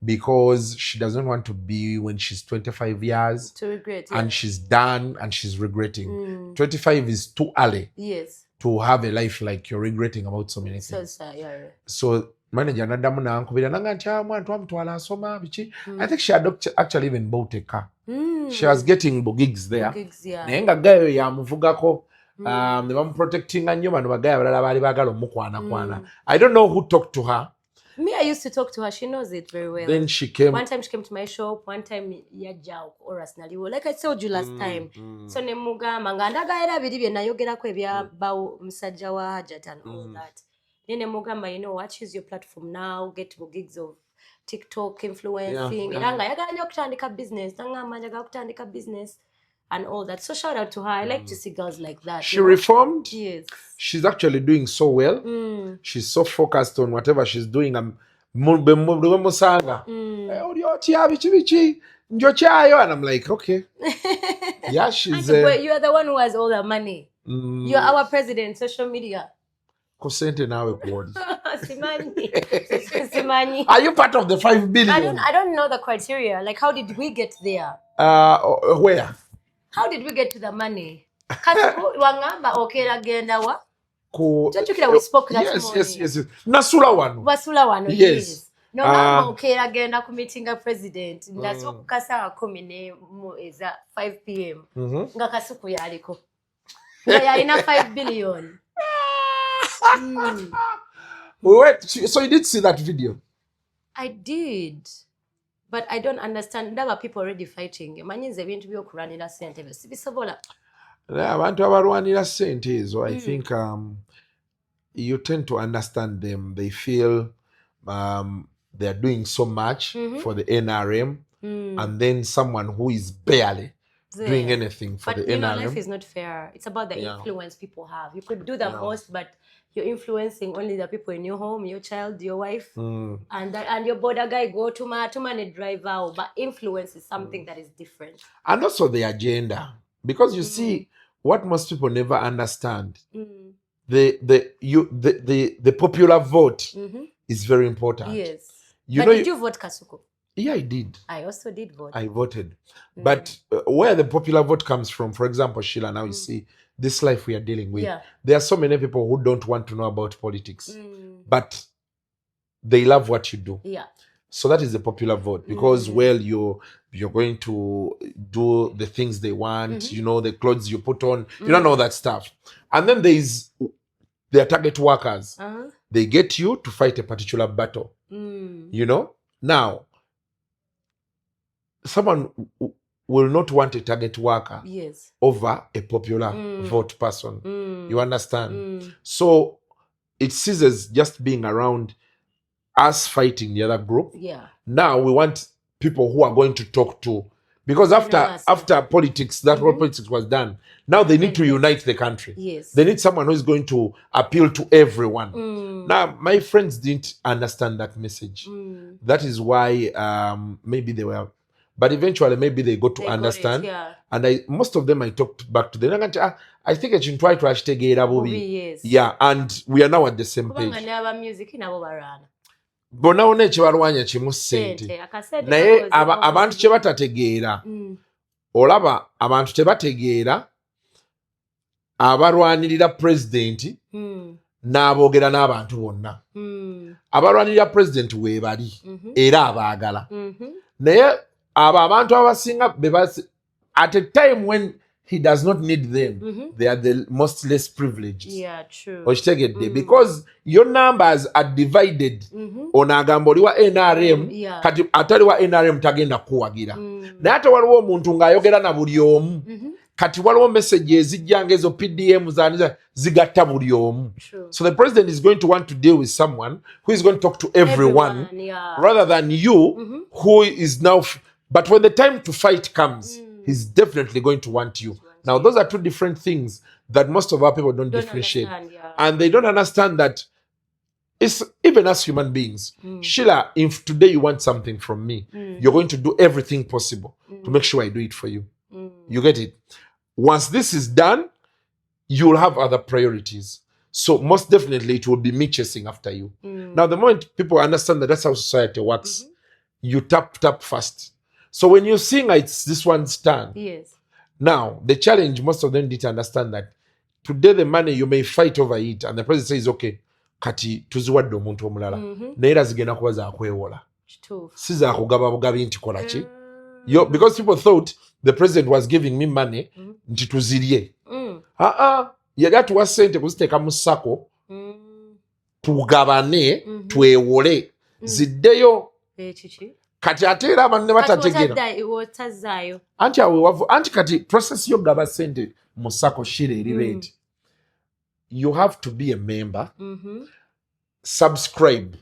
because she doesn't want to be when she's 25 years to regret and she's done and she's regretting. 25 is too early to have a life like you're regretting about so many things. So manager nadamu na ankubira nanga ncha mwantu amutwala asoma bichi. I think she had actually even bought a car. She was getting gigs there. Nenga gayo ya muvugako ne bam protecting nnyo bano bagaya balala bali bagala omukwana. I don't know who talked to her. Me, I used to talk to her. She knows it very well. Then she came. One time she came to my shop. One time yajja oras naliwo. Like I told you last time. So ne mugamba nga ndagaira biri bye nayogerako ebyabawo musajja wa Hajjat and all that. Then ne mugamba, you know what? Choose your platform now. Get gigs of TikTok influencing. Nga yagala nnyo okutandika business. Nangamba njagala okutandika business. And all that. So shout out to her. I like to see girls like that. She reformed. Yes. She's actually doing so well. She's so focused on whatever she's doing. And I'm like, okay. Yeah, she's... you are the one who has all the money. You're our president, social media. Simani. Are you part of the 5 billion? I don't know the criteria. Like, how did we get there? Where? How did we get to the money? Kasuku wangamba okera genda wa? We spoke that morning. Yes. Nasula wano. Yes. No ngamba okera genda ku meeting a president. Ndaso kukasa 10 eza 5 p.m. Nga Kasuku yaliko. Ya ina 5 billion. So you did see that video? I did. But I don't understand. There were people already fighting. Manyize ebintu byokuranira sente bisobola. Abantu abarwanira sente ezo, I think you tend to understand them. They feel they're doing so much for the NRM and then someone who is barely doing anything for the NRM. But life is not fair. It's about the influence people have. You could do the most, but you're influencing only the people in your home, your child, your wife, and your border guy go to man drive out. But influence is something that is different. And also the agenda, because you see what most people never understand. The popular vote is very important. Yes. Did you vote Kasuku? Yeah, I did. I also did vote. I voted. But where the popular vote comes from, for example, Sheila, now you see this life we are dealing with. There are so many people who don't want to know about politics, but they love what you do. Yeah. So that is the popular vote because, well, you're going to do the things they want, you know, the clothes you put on, you don't know that stuff. And then their target workers. They get you to fight a particular battle. You know? Now, someone will not want a target worker over a popular vote person. You understand? So it ceases just being around us fighting the other group. Yeah. Now we want people who are going to talk to Because after politics, that whole politics was done. Now they need to unite the country. Yes. They need someone who is going to appeal to everyone. Now, my friends didn't understand that message. That is why maybe they were, but eventually maybe they got to understand. And most of them I talked back to them. I think I should try to hashtag yes. Yeah, and we are now at the same page. Bonawo nekibalwanya kimu ssente naye abantu kye batategeera olaba abantu tebategeera abalwanirira pulezidenti n'aboogera n'abantu bonna abalwanirira pulezidenti weebali era abaagala naye abo abantu abasinga at a time when he does not need them, they are the most less privileged. Yeah, true. Because your numbers are divided on agamboli wa NRM, kati atali wa NRM tagenda kuwagira. Na hata waliwo omuntu ng'ayogera na buli omu. Kati waliwo messages zijjanga ezo PDM zigatta buli omu. So the president is going to want to deal with someone who is going to talk to everyone rather than you who is now... But when the time to fight comes, he's definitely going to want you. Now, those are two different things that most of our people don't differentiate. And they don't understand that it's even as human beings. Sheila, if today you want something from me, you're going to do everything possible to make sure I do it for you. You get it? Once this is done, you'll have other priorities. So most definitely it will be me chasing after you. Now, the moment people understand that that's how society works, you tap fast. So when you sing, it's this one's turn. Yes. Now, the challenge, most of them didn't understand that today the money, you may fight over it, and the president says, okay, kati tuziwadde omuntu omulala. Naye zigenda kuba za kwewola. Si za kugaba bugabi nti kola ki. Because people thought the president was giving me money, nti tuzirye. Yali atuwa ssente kuziteeka mu ssako, tugabane, twewole, ziddeyo. Kati ate era abantu ne batategeera anti awe wavu anti kati process yo gaba sente mu ssako Sheila eri you have to be a member, subscribe.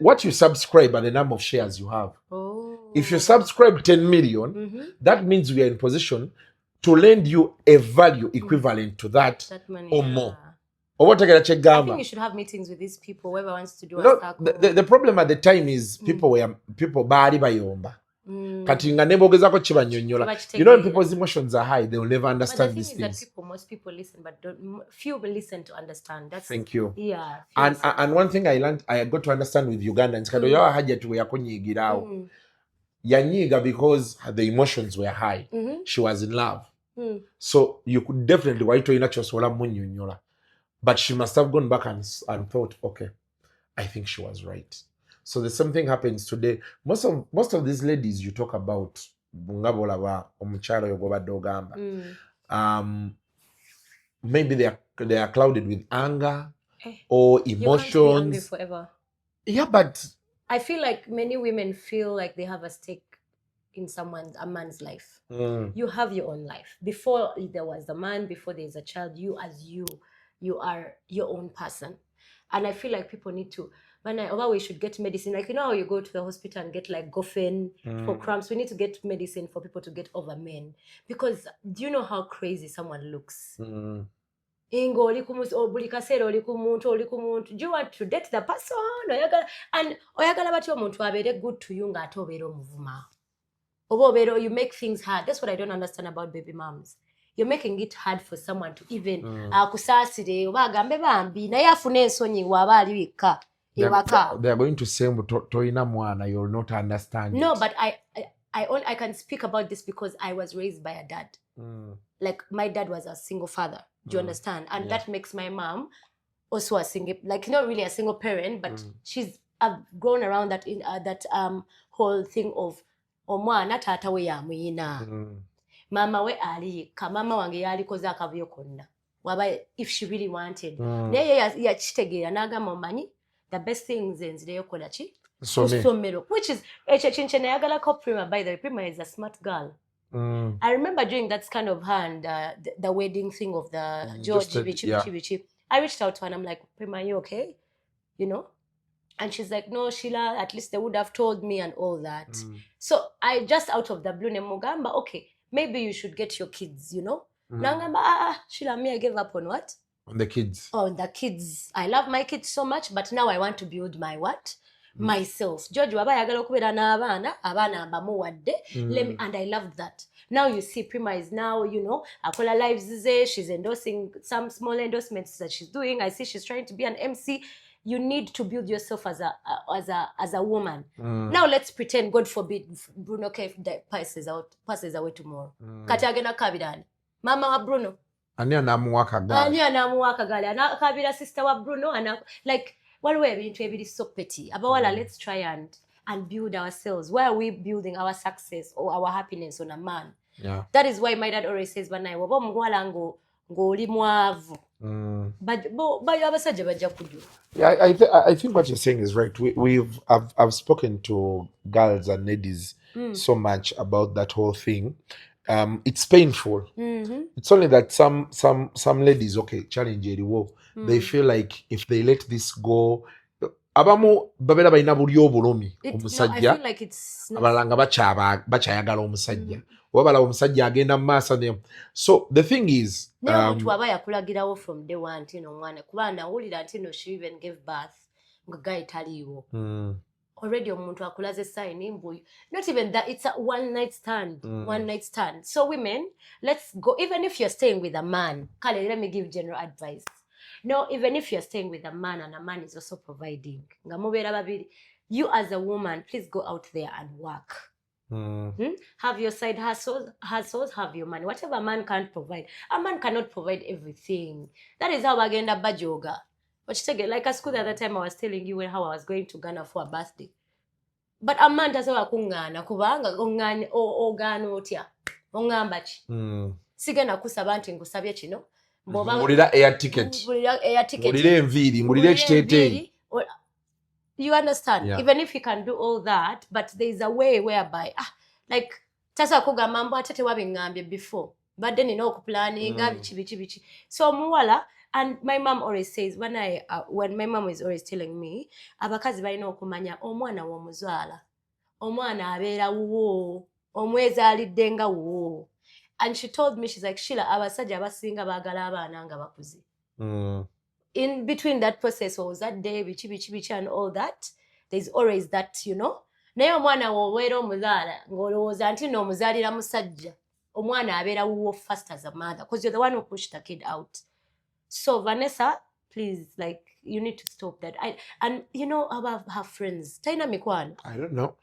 What you subscribe are the number of shares you have. If you subscribe 10 million, that means we are in position to lend you a value equivalent to that money, or more. I think you should have meetings with these people, whoever wants to do a the problem at the time is people bali bayomba. Kati nga nebogezako kibanyonyola. You know, when people's emotions are high, they will never understand these things. That most people listen, but few will listen to understand. Thank you. Yeah. And one thing I learned, I got to understand with Ugandans, kado yawa haja tuwe yakonyigirao. Yanyiga because the emotions were high. She was in love. So you could definitely waito inacho sola munyonyola. But she must have gone back and thought, okay, I think she was right. So the same thing happens today. Most of these ladies you talk about, maybe they are clouded with anger or emotions. You can't be angry forever. Yeah, but I feel like many women feel like they have a stake in a man's life. You have your own life. Before there was the man, before there's a child, you are your own person. And I feel like people need to, although we should get medicine, like, you know how you go to the hospital and get like Gofen for cramps, we need to get medicine for people to get over men. Because do you know how crazy someone looks? Do you want to date the person? And good to you, you make things hard. That's what I don't understand about baby moms. You're making it hard for someone to even they are going to say you'll not understand. No, but I can speak about this because I was raised by a dad. Like my dad was a single father. Do you understand? And that makes my mom also a single, like not really a single parent, but I've grown around that in that whole thing of omwana tata we yamwina. Mama we alika, mama wange yalikoze akavuyo konna. Waba if she really wanted. Naye yakitegeera n'agamba omanyi the best things nzireyo kola ki? Kusomero. Which is chinche nayagalako Prima, by the way. Prima is a smart girl. I remember doing that kind of hand, the wedding thing of the George Bichi. I reached out to her and I'm like, Prima, are you okay? You know? And she's like, no, Sheila, at least they would have told me and all that. So I just out of the blue, Mugamba, okay, maybe you should get your kids, you know? Nangamba, Sheila, me, I gave up on what? On the kids. On the kids. I love my kids so much, but now I want to build my what? Myself. George, waba yagala okubera n'abaana mbamuwadde. And I loved that. Now you see Prima is now, you know, akola lives ze, she's endorsing some small endorsements that she's doing. I see she's trying to be an MC. You need to build yourself as a woman. Now let's pretend, God forbid, Bruno K passes away tomorrow. Kati agenda kabirani. Mama wa Bruno. Ani anamuwaka gali. Anakabira sister wa Bruno. Like, waliwo ebintu ebiri so petty. Abawala, let's try and build ourselves. Why are we building our success or our happiness on a man? Yeah. That is why my dad always says, banayi waba omuwala ng'oli mwavu. Yeah, I think what you're saying is right. I've spoken to girls and ladies so much about that whole thing. It's painful. It's only that some ladies, okay, challenge it. They feel like if they let this go, abamu babera bayina buli obulomi omusajja. I feel like it's not... abalanga bachayagala omusajja. Wabala omusajja agenda masa. So the thing is, omuntu aba yakulagirawo from day one ntino omwana kuba nawulira ntino she even gave birth nga guy taliiwo. Already omuntu akulaze sign imbuyo. Not even that, it's a one night stand. So women, let's go. Even if you're staying with a man, Kale, let me give general advice. No, even if you're staying with a man and a man is also providing, you as a woman, please go out there and work. Have your side hustles, have your money. Whatever a man can't provide, a man cannot provide everything. That is how agenda bajoga. But like a school the other time I was telling you how I was going to Ghana for a birthday. But a man doesn't want kungana kubanga ongani ogano otya ongambachi. Sigena kusabanti ngusabye kino. Mulira air ticket. Mulira enviri, mulira ekiteteyi. You understand? Yeah. Even if you can do all that, but there is a way whereby, like, tasa kuga mambo atete wabingambye before. But then you know planning, bichi. So muwala, and my mom always says, when my mom is always telling me, abakazi balina okumanya omwana w'omuzwala, omwana abeera wuwo, omweza alidde nga wuwo. And she told me, she's like, Sheila, abasajja abasinga baagala abaana nga bakuze. In between that process, was that day, bichi and all that, there's always that, you know. Naye omwana w'obeera omuzala, ng'olowooza nti no omuzaalira musajja, omwana abeera wuwo first as a mother, because you're the one who pushed the kid out. So Vanessa, please, like, you need to stop that. And you know about her friends. Taina mikwano. I don't know.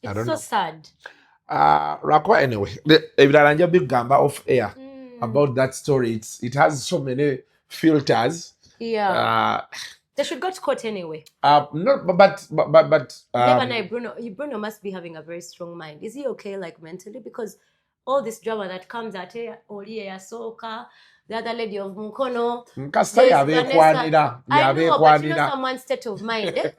It's so sad. Rakwa anyway. Ebiraranja big gamba off air about that story. It has so many filters. Yeah. They should go to court anyway. No, but Bruno must be having a very strong mind. Is he okay, like, mentally? Because all this drama that comes at Oli Yasoka, the other lady of Mukono. I know, but you know someone's state of mind.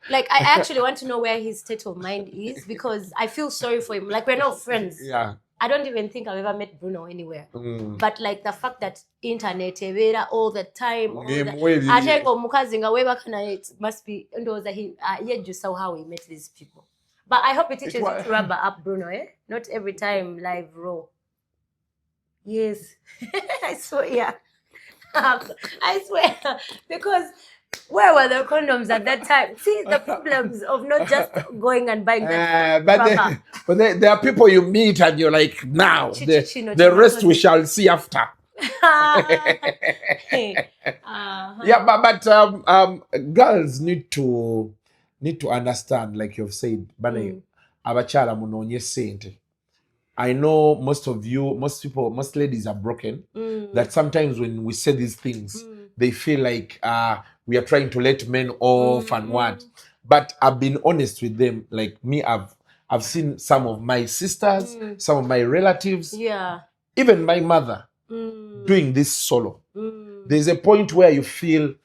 Like, I actually want to know where his state of mind is, because I feel sorry for him. Like, we're not friends. Yeah. I don't even think I've ever met Bruno anywhere. But like the fact that internet all the time, I think it must be how he met these people. But I hope it teaches you to rubber up Bruno, eh? Not every time live raw. Yes. I swear. Yeah. I swear. Because where were the condoms at that time? See the problems of not just going and buying that. But there are people you meet and you're like, now, the rest we shall see after. Yeah, but girls need to understand, like you've said, abachala munonye sente. I know most ladies are broken. That sometimes when we say these things, they feel like we are trying to let men off and what. But I've been honest with them. Like me, I've seen some of my sisters, some of my relatives, even my mother doing this solo. There's a point where you feel,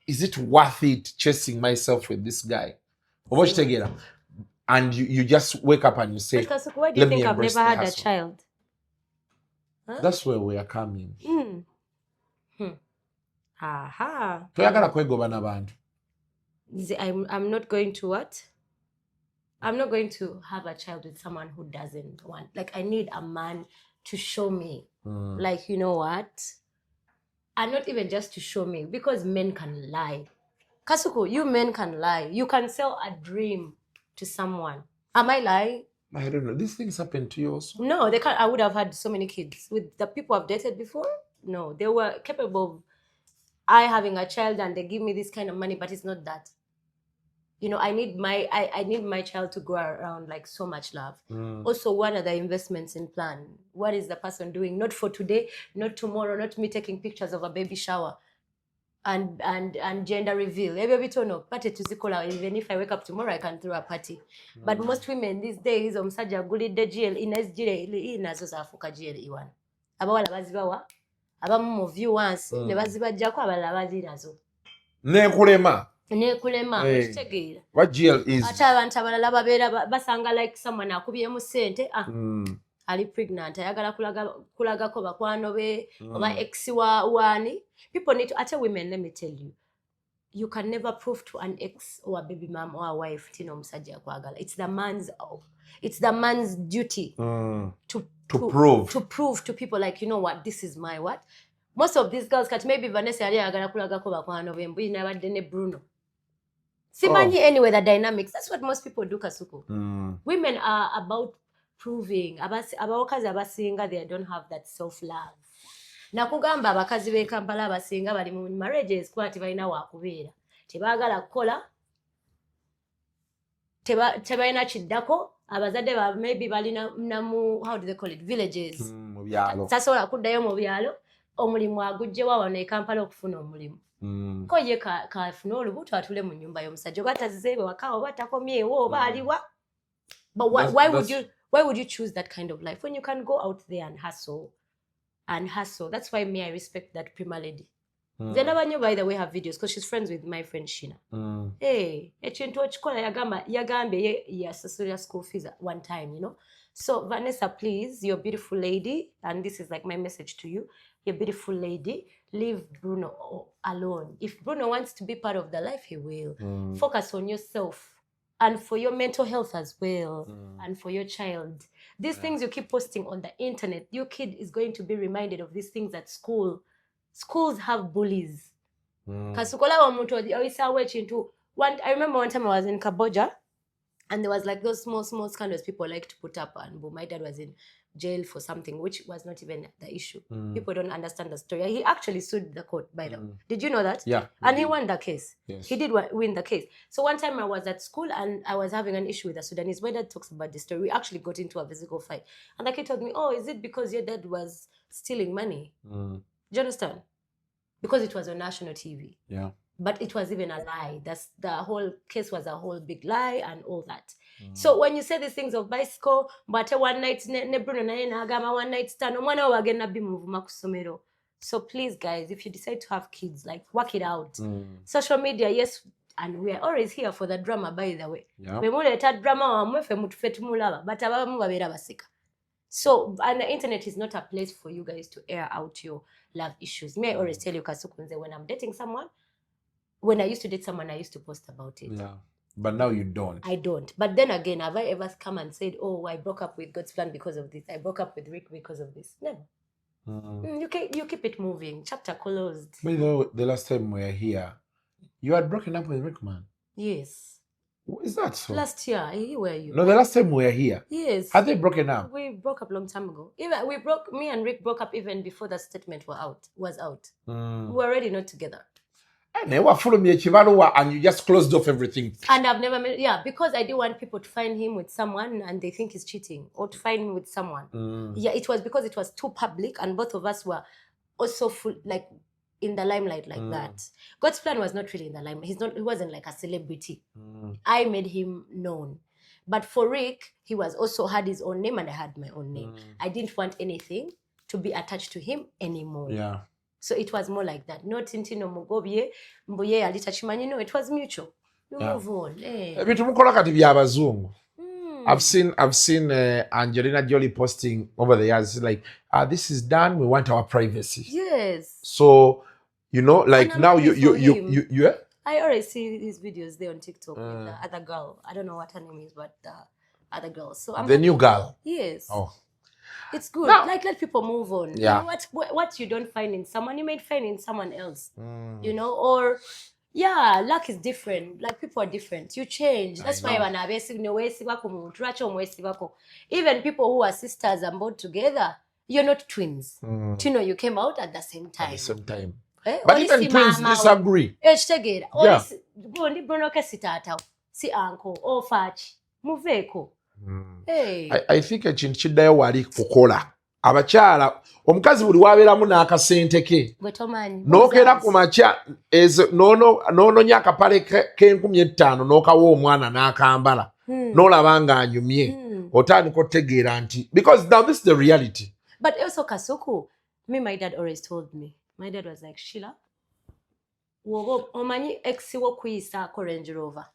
is it worth it chasing myself with this guy? And you just wake up and you say, Kasuku, why do you think I've never had a child? Huh? That's where we are coming. Aha. Toyagala kwegoba n'abantu. I'm not going to what? I'm not going to have a child with someone who doesn't want. Like, I need a man to show me. Like, you know what? And not even just to show me, because men can lie. Kasuku, you men can lie. You can sell a dream to someone. Am I lying? I don't know. These things happen to you also? No, they can't. I would have had so many kids. With the people I've dated before, no. They were capable of I having a child and they give me this kind of money, but it's not that. You know, I need my child to go around like so much love. Also, what are the investments in plan? What is the person doing? Not for today, not tomorrow, not me taking pictures of a baby shower and gender reveal. Even if I wake up tomorrow, I can throw a party. But most women these days, omusajja agulidde GL inazo zaafuuka GL iwana. Abawala bazibawa, abamu mu viewers ne bazibajjako abalala bazirazo. Nekulema. Kitegeera. What GL is? Ate abantu abalala babeera basanga like someone akubyemu ssente. Ali pregnant, ayagala kulagako bakwano be, oba ex wa wani. People need to, women, let me tell you, you can never prove to an ex or a baby mom or a wife tino musajja kwagala. It's the man's duty to prove to people, like, you know what, this is my what. Most of these girls, maybe Vanessa yali ayagala kulagako bakwano be, mbu nabadde ne Bruno. Simanyi anyway the dynamics. That's what most people do, Kasuku. Women are about proving. Abakazi abasinga, they don't have that self-love. Nakugamba abakazi be Kampala abasinga bali mu marriages kwati balina wakubeera. Tebaagala kukola. Tebalina kiddako. Abazadde ba maybe balina namu, how do they call it, villages. Mu byalo. Tasobola kuddayo mu byalo. Omulimu agujjewa wano e Kampala okufuna omulimu. Ko ye kafuna olubuto atule mu nyumba y'omusajja batazizeebe wakawo batakomyewo baaliwa. But why would you choose that kind of life when you can go out there and hustle? That's why I respect that prima lady. Zenabanyo, by the way, have videos because she's friends with my friend Sheila. Hey, echintu ochikola yagambe yasasula school fees at one time, you know. So Vanessa, please, you're a beautiful lady, and this is like my message to you. You're a beautiful lady. Leave Bruno alone. If Bruno wants to be part of the life, he will. Focus on yourself. And for your mental health as well, and for your child. These things you keep posting on the internet, your kid is going to be reminded of these things at school. Schools have bullies. Kasukola wa muntu oyisawo ekintu. I remember one time I was in Cambodia, and there was like those small scandals people like to put up, and my dad was in jail for something, which was not even the issue. People don't understand the story. He actually sued the court, by the way. Did you know that? Yeah. And he won the case. Yes. He did win the case. So one time I was at school and I was having an issue with a Sudanese. My dad talks about this story. We actually got into a physical fight. And the kid told me, oh, is it because your dad was stealing money? Do you understand? Because it was on national TV. Yeah. But it was even a lie. The whole case was a whole big lie and all that. So when you say these things of bicycle, but one night ne Bruno na agama one night stand, omwana wa bagenda bimuvuma ku ssomero. So please, guys, if you decide to have kids, like, work it out. Social media, yes, and we are always here for the drama, by the way. Memuleta drama wamwe fe mutufe tumulaba, but abamu babeera basika. So, and the internet is not a place for you guys to air out your love issues. Me, I always tell you, Kasukunze, when I'm dating someone, when I used to date someone, I used to post about it. Yeah. But now you don't. I don't. But then again, have I ever come and said, oh, I broke up with God's plan because of this. I broke up with Rick because of this. Never. You keep it moving. Chapter closed. But you know, the last time we were here, you had broken up with Rick, man. Yes. Is that so? Last year, where you? No, the last time we were here. Yes. Had they broken up? We broke up a long time ago. Me and Rick broke up even before the statement was out. We were already not together. And you just closed off everything. And I've never met, because I didn't want people to find him with someone and they think he's cheating, or to find him with someone. Yeah, it was because it was too public and both of us were also full, like, in the limelight like that. God's plan was not really in the limelight. He wasn't like a celebrity. I made him known. But for Rick, he was also had his own name and I had my own name. I didn't want anything to be attached to him anymore. Yeah. So it was more like that. No Tintino Mugobye, Mbuye Alitachimani. No, it was mutual. You move on. I've seen Angelina Jolie posting over the years. It's like, this is done. We want our privacy. Yes. So, you know, like now you. I always see these videos there on TikTok with the other girl. I don't know what her name is, but the other girl. So I'm the new girl. Yes. Oh. It's good. Now, like, let people move on. Yeah. You know what you don't find in someone, you might find in someone else. You know, or yeah, luck is different. Like, people are different. You change. That's why even people who are sisters and both together, you're not twins. You know, you came out at the same time. At the same time. Eh? But even twins disagree. Yeah. Si uncle or fachi muveko. Hey. I think ekintu kiddayo wali kukola. Abakyala omukazi buli wabeeramu n'akasente ke. N'okeera ku makya n'ononya akapale k'50,000 n'okawa omwana n'akambala. N'olaba ng'anyumye. Otandika otegeera nti because now this is the reality. But also Kasuku, my dad always told me. My dad was like, Sheila, omanyi ex wo kuyisa ko Range Rover.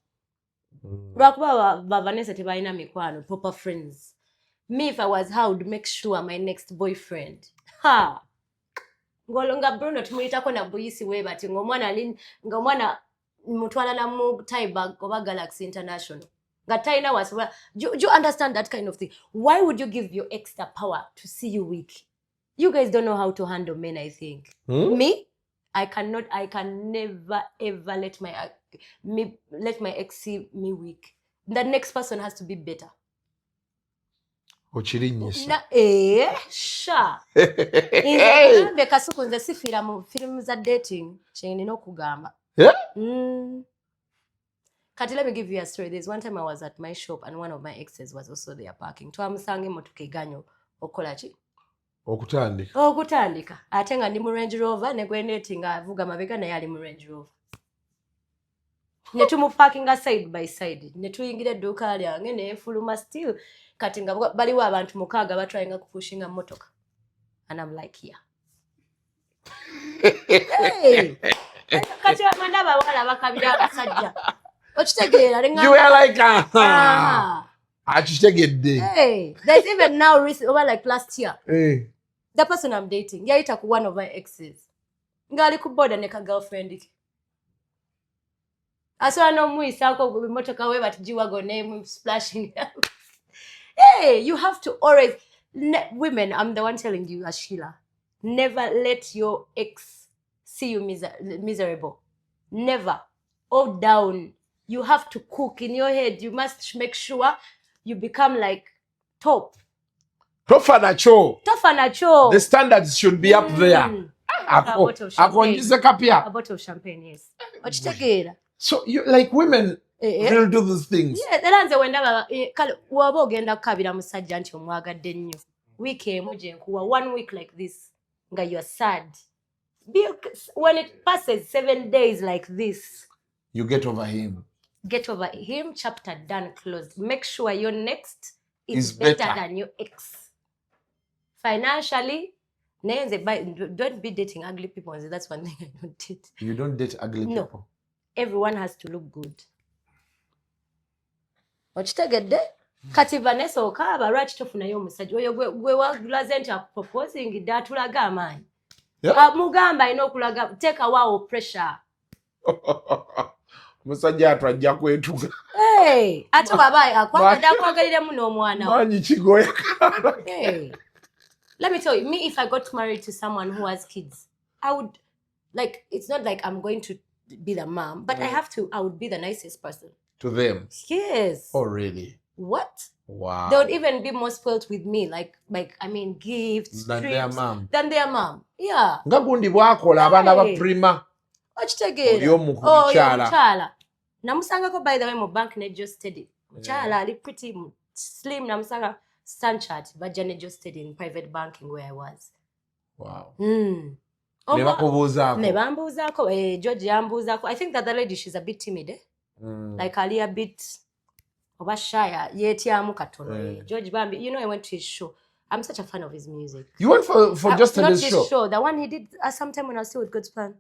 Vanessa tebaina mikwano, proper friends. Me, if I was her, I would make sure my next boyfriend. Ha! Ngolonga Bruno tumuyitako na buyisi we bati ngomwana mutwala na mu Taiba oba Galaxy International. Ngataina was do you understand that kind of thing? Why would you give your extra power to see you weak? You guys don't know how to handle men, I think. Me? I can never ever let my ex see me weak. The next person has to be better. Ochirinyisa. Sha. Inze Kasuku nze sifira mu film za dating cheni no kugamba. Yeah? Kati, let me give you a story. There's one time I was at my shop and one of my exes was also there parking. Twamusange motoka eganyo okolachi. Okutandika. Ate nga ndi mu Range Rover ne gweneti nga avuga mabega naye ali mu Range Rover. Ne tumuparkinga side by side. Ne tuyingira edduuka lyange ne fuluma still. Kati nga baliwo abantu mukaaga batryinga kupushinga motoka. And I'm like, here. Hey! Kati mandaba wala bakabira abasajja. You were like, hey, there's even now over like last year. Hey. The person I'm dating, yaita ku one of my exes. Ngali ku boda neka girlfriend. Aso no muisa ko motoka we but jiwago name splashing. Hey, you have to always women, I'm the one telling you, as Sheila, never let your ex see you miserable. Never. Or down. You have to cook in your head. You must make sure you become like top. Tofanacho. The standards should be up there. A bottle of champagne, yes. So you like women will do these things. Yeah, the wenda waba ogenda kukabira musajja nti omwagadde nnyo. Week emuje nkuwa 1 week like this nga you are sad. When it passes 7 days like this, you get over him. Get over him, chapter done, closed. Make sure your next is better than your ex. Financially, don't be dating ugly people. That's one thing I don't date. You don't date ugly people? Everyone has to look good. Ochitegedde? Kati Vanessa okaba lwaki tofunayo omusajja oyo gwe wagulaze nti akuproposing datulaga amaanyi. Mugamba alina okulaga take away pressure. Musajja atwajja kwetuga. Hey, ate baba akwagala akwagaliremu n'omwana. Manyi kigoya. Hey. Let me tell you, me if I got married to someone who has kids, I would like it's not like I'm going to be the mom, but I would be the nicest person. To them? Yes. Oh really? What? Wow. They would even be more spoiled with me, like gifts, than trips, their mom. Than their mom. Yeah. Nga gundi bwakola abaana ba prima. Ochitegeera. Mukyala. Namusangako by the way mu bank ne just steady. Mukyala ali pretty slim namusanga Sanchat bajja ne just steady in private banking where I was. Wow. Ne bambuuzaako. George yambuuzaako. I think that the lady, she's a bit timid, eh? Like ali a bit oba shy, yetyamu katono. George Bambi, you know, I went to his show. I'm such a fan of his music. You went for just not his show? Show, the one he did sometime when I was still with God's Plan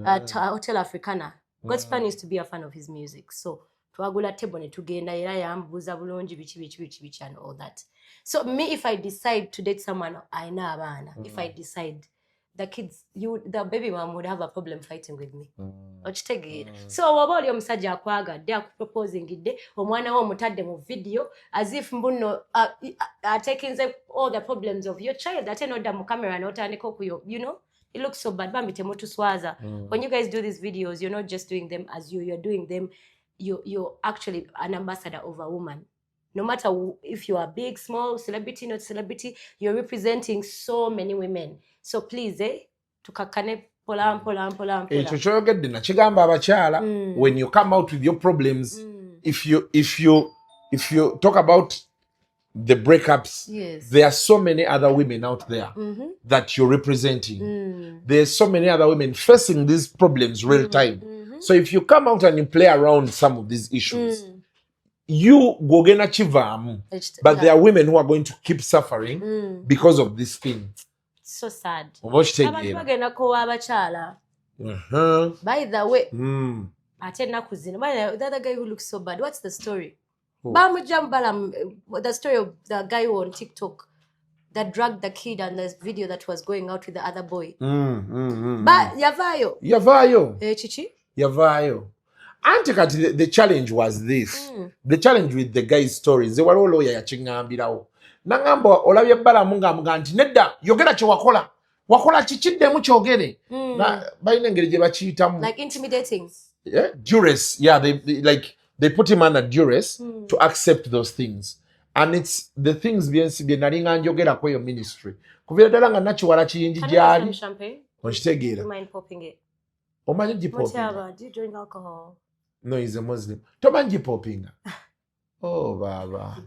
at Hotel Africana. God's Plan used to be a fan of his music. So twagula table ne tugenda era yambuuza bulungi bichi and all that. So me, if I decide to date someone, I know abaana. If I decide, the kids, the baby mom would have a problem fighting with me. So waba oli omusajja akwagadde akuproposingidde omwana wo omutadde mu video as if mbuno taking all the problems of your child ate nodda mu camera n'otandika okuyo, you know, it looks so bad. Bambi temutuswaza. When you guys do these videos, you're not just doing them as you're doing them. You're actually an ambassador of a woman. No matter if you are big, small, celebrity, not celebrity, you're representing so many women. So please, tukakane pola. When you come out with your problems, if you talk about the breakups, there are so many other women out there that you're representing. There's so many other women facing these problems real time. So if you come out and you play around some of these issues, you go gonna chivam, but there are women who are going to keep suffering because of this thing. So sad. By the way, the other guy who looks so bad, what's the story? The story of the guy who on TikTok that dragged the kid and the video that was going out with the other boy. But Yavayo. Chichi? Yavayo. Antikati, the challenge was this. The challenge with the guy's stories, they were all lawyer yachingambirawo. Nangamba olabye bala munga muganti nedda yogera che wakola chichidde mu kyogere. Na bayina engeri gye bakiyitamu. Like intimidating. Yeah, duress. Yeah, they put him under duress to accept those things. And it's the things bye nalinga njogera kwa yo ministry. Kuvira dala nga nachiwala kiyinji gyali. Can you champagne? Onchitegeera. Do you mind popping it? Omanyi jipopinga. Whatever. Do you drink alcohol? No, he's a Muslim. Tomanyi jipopinga. Oh, baba.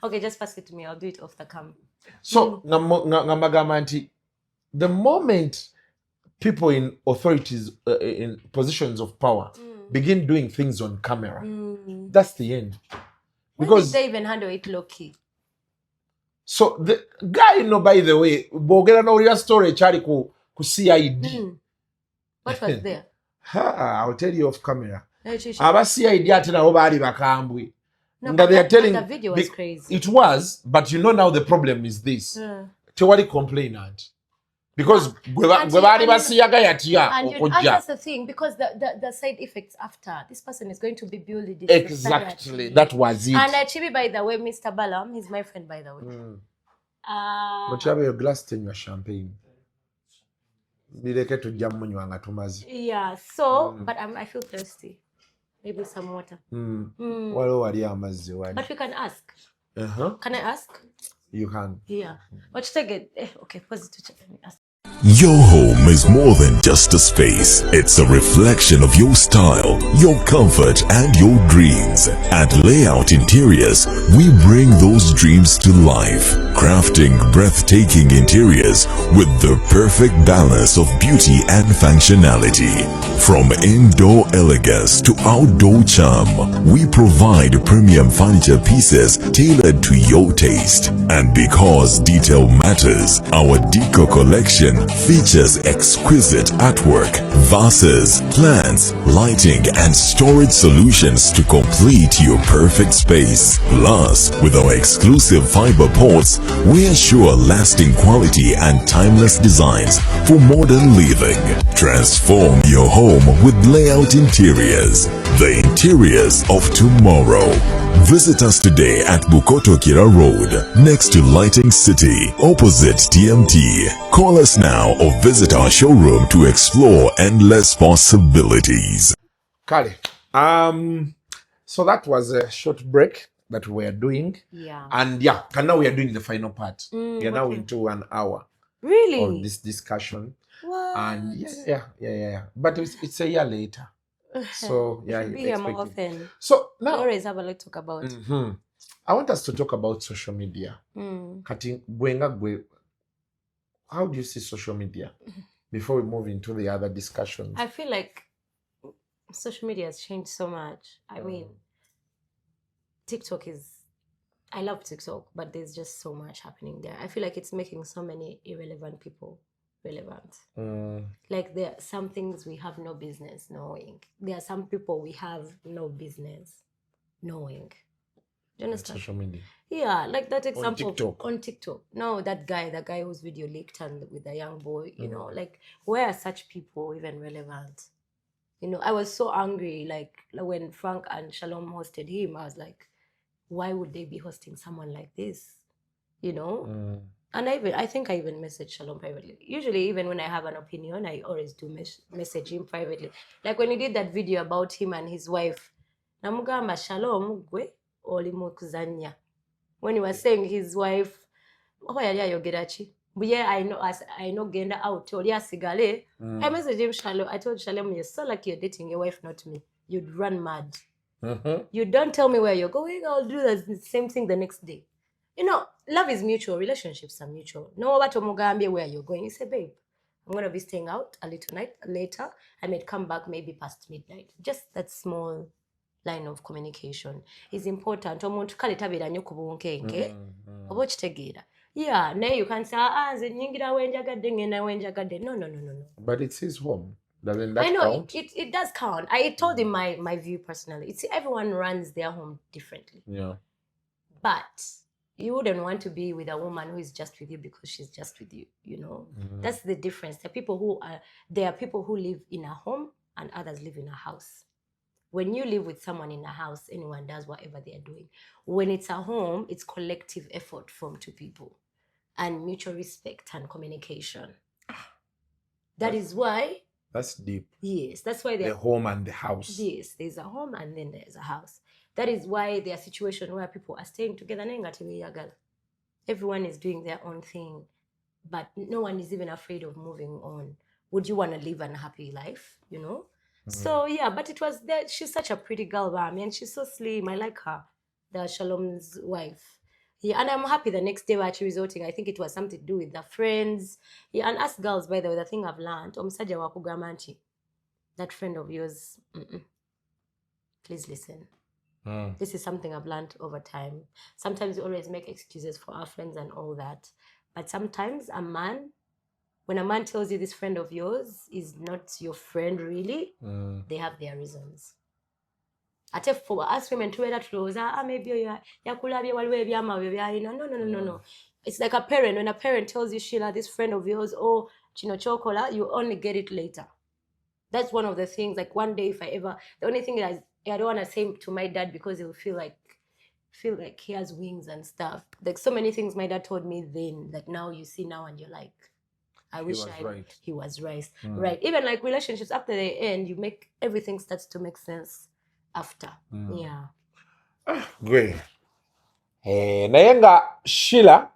Okay, just pass it to me. I'll do it off the cam. So, ngamagamanti, the moment people in authorities, in positions of power, begin doing things on camera, that's the end. Because did they even handle it low key? So the guy, by the way, bogera no real story chari ku CID. What was there? I'll tell you off camera. Aba CID atena obali bakambwe. No, they are telling the video was crazy. It was, but you know now the problem is this. Tewali complainant. Because gwebali basiyaga yatia okujja. And that's the thing, because the side effects after, this person is going to be bullied. Exactly, that was it. And Chibi, by the way, Mr. Balam, he's my friend, by the way. But you have your glass in your champagne. Yeah, so, but I feel thirsty. Maybe some water. But we can ask. Can I ask? You can. Yeah. But take it. Okay, positive. Let me ask. Your home is more than just a space. It's a reflection of your style, your comfort, and your dreams. At Layout Interiors, we bring those dreams to life, crafting breathtaking interiors with the perfect balance of beauty and functionality. From indoor elegance to outdoor charm, we provide premium furniture pieces tailored to your taste. And because detail matters, our Deco collection features exquisite artwork, vases, plants, lighting, and storage solutions to complete your perfect space. Plus, with our exclusive fiber ports, we ensure lasting quality and timeless designs for modern living. Transform your home with Layout Interiors, the interiors of tomorrow. Visit us today at Bukoto Kira Road, next to Lighting City, opposite TMT. Call us now or visit our showroom to explore endless possibilities. Kale. So that was a short break that we are doing. Yeah. And now we are doing the final part. We are now into an hour. Really? Of this discussion. What? And yeah. But it's a year later. So yeah, be here more often. So now always have a lot to talk about. I want us to talk about social media. Kati gwe, how do you see social media before we move into the other discussions? I feel like social media has changed so much. I mean, I love TikTok, but there's just so much happening there. I feel like it's making so many irrelevant people relevant. Like there are some things we have no business knowing. There are some people we have no business knowing. Do you understand? Social media. Yeah, like that example TikTok. on TikTok. No, that guy, the guy whose video leaked and with the young boy, you know, like where are such people even relevant? You know, I was so angry, like when Frank and Shalom hosted him, I was like, why would they be hosting someone like this? You know? And I think I even messaged Shalom privately. Usually, even when I have an opinion, I always do message him privately. Like when he did that video about him and his wife, namugamba Shalom gwe oli mukuzanya. When he was saying his wife, oh yeah, but yeah, I know genda out or sigale. I messaged him Shalom. I told Shalom, you're so lucky you're dating your wife, not me. You'd run mad. You don't tell me where you're going, I'll do the same thing the next day. You know, love is mutual, relationships are mutual. No matter where you're going, you say, babe, I'm going to be staying out a little night later. I may come back maybe past midnight. Just that small line of communication is important. Yeah, now you can say, no. But it's his home. Doesn't that I know count? it does count. I told him my view personally. It's everyone runs their home differently. Yeah. But you wouldn't want to be with a woman who is just with you because she's just with you, you know. That's the difference. There are people who live in a home and others live in a house. When you live with someone in a house, anyone does whatever they are doing. When it's a home, it's collective effort from two people and mutual respect and communication. That is why. That's deep. Yes, that's why the home and the house. Yes, there's a home and then there's a house. That is why there are situations where people are staying together. Everyone is doing their own thing, but no one is even afraid of moving on. Would you want to live an happy life, you know? So yeah, but it was that she's such a pretty girl, I mean, she's so slim. I like her, the Shalom's wife. Yeah, and I'm happy the next day we're actually resorting. I think it was something to do with the friends. Yeah, and us girls, by the way, the thing I've learned, that friend of yours, please listen. This is something I've learned over time. Sometimes we always make excuses for our friends and all that. But sometimes when a man tells you this friend of yours is not your friend really, they have their reasons. Ate for us women to that close, maybe no. It's like a parent. When a parent tells you, Sheila, this friend of yours, oh, Chino Chocola, you only get it later. That's one of the things. Like one day, the only thing is I don't want to say to my dad because he'll feel like he has wings and stuff. Like so many things my dad told me then that now you see now and you're like, he was right. Right. Even like relationships after they end, everything starts to make sense after. Yeah. Great. Naye nga Sheila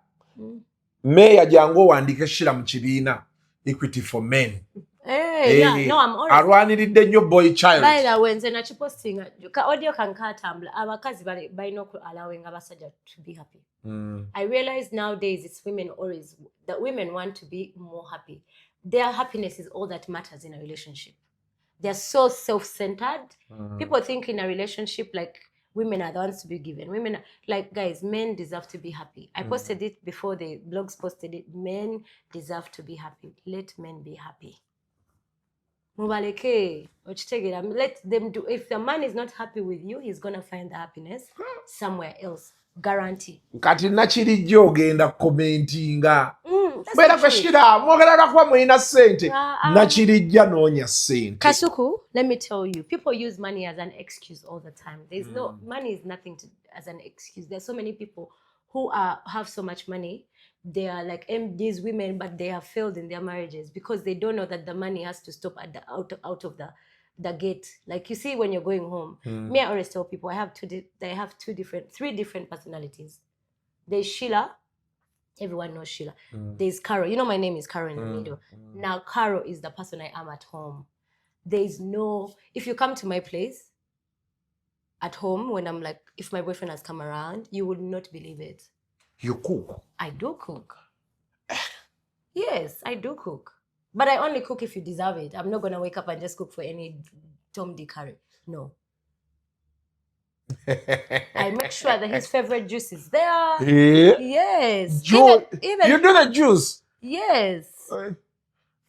meya jangu wandike Sheila mu kibiina Equity for Men. No, I'm already arwaniridde nnyo boy child. By the way, nze nakipostinga audio kankatambula abakazi balina allowing abasajja to be happy. I realize nowadays it's women always that women want to be more happy. Their happiness is all that matters in a relationship. They're so self-centered. People think in a relationship like women are the ones to be given. Women are, like, guys, men deserve to be happy. I posted it before the blogs posted it. Men deserve to be happy. Let men be happy. Let them do. If the man is not happy with you, he's gonna find the happiness somewhere else. Guarantee. Kati nakirijjo ogenda commentinga. Bera kwashira mwogera kwa mwina sente. Nakirijja noonya sente. Kasuku, let me tell you, people use money as an excuse all the time. There's no money is nothing as an excuse. There's so many people who have so much money. They are like these women, but they have failed in their marriages because they don't know that the money has to stop at the out of the gate. Like you see when you're going home. Me, I always tell people I have three different personalities. There's Sheila. Everyone knows Sheila. There's Caro. You know my name is Caro in the middle. Now Caro is the person I am at home. If you come to my place at home when I'm like, if my boyfriend has come around, you would not believe it. You cook? I do cook. Yes, I do cook. But I only cook if you deserve it. I'm not going to wake up and just cook for any Tom, Dick, Harry. No. I make sure that his favorite juice is there. Yeah. Yes. Even you do the juice? Yes.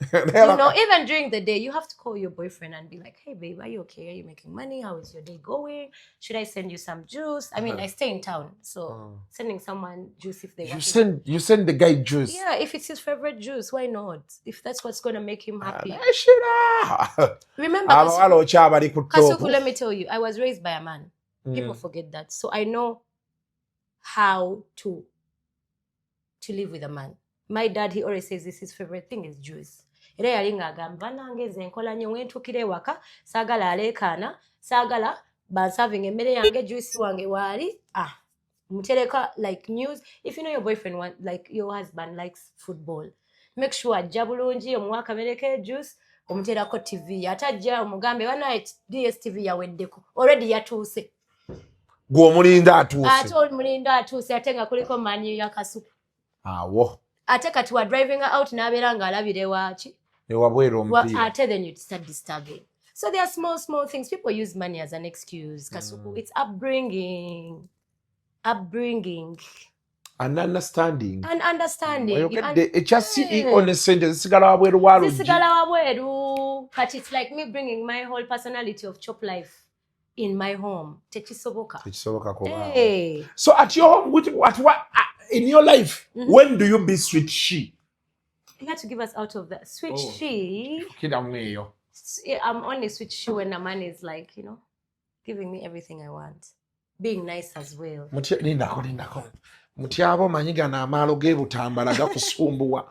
Even during the day, you have to call your boyfriend and be like, hey, babe, are you okay? Are you making money? How is your day going? Should I send you some juice? I mean, I stay in town, so sending someone juice if they want. You send the guy juice. Yeah, if it's his favorite juice, why not? If that's what's going to make him happy. Remember, Kasuku, let me tell you, I was raised by a man. People forget that. So I know how to live with a man. My dad, he always says this, his favorite thing is juice. Era yalinga agamba nange nze nkola nnyo wentukire ewaka saagala aleekaana saagala banserving emmere yange juice wange waali mutereka like news. If you know your boyfriend like your husband likes football, make sure ajja bulungi omuwa akamereke juice omuterako TV atajja omugambe wana DSTV yaweddeko already yatuuse gwe omulinda atuuse ate omulinda atuuse ate nga kuliko manyu ya Kasuku awo ate kati wa driving out n'abeera ng'alabire waaki ewabwera omupiira ate then you start disturbing. So there are small things. People use money as an excuse. Kasuku, it's upbringing and understanding ekyasi one sente zisigala wabweru waluggi but it's like me bringing my whole personality of chop life in my home. Tekisoboka hey. So at your home, in your life, when do you be sweet she? You had to give us out of that. Sweet she. Yeah, I'm only sweet she when a man is like, giving me everything I want. Being nice as well. Mutyabo manyiga n'amaalo g'ebutambala gakusumbuwa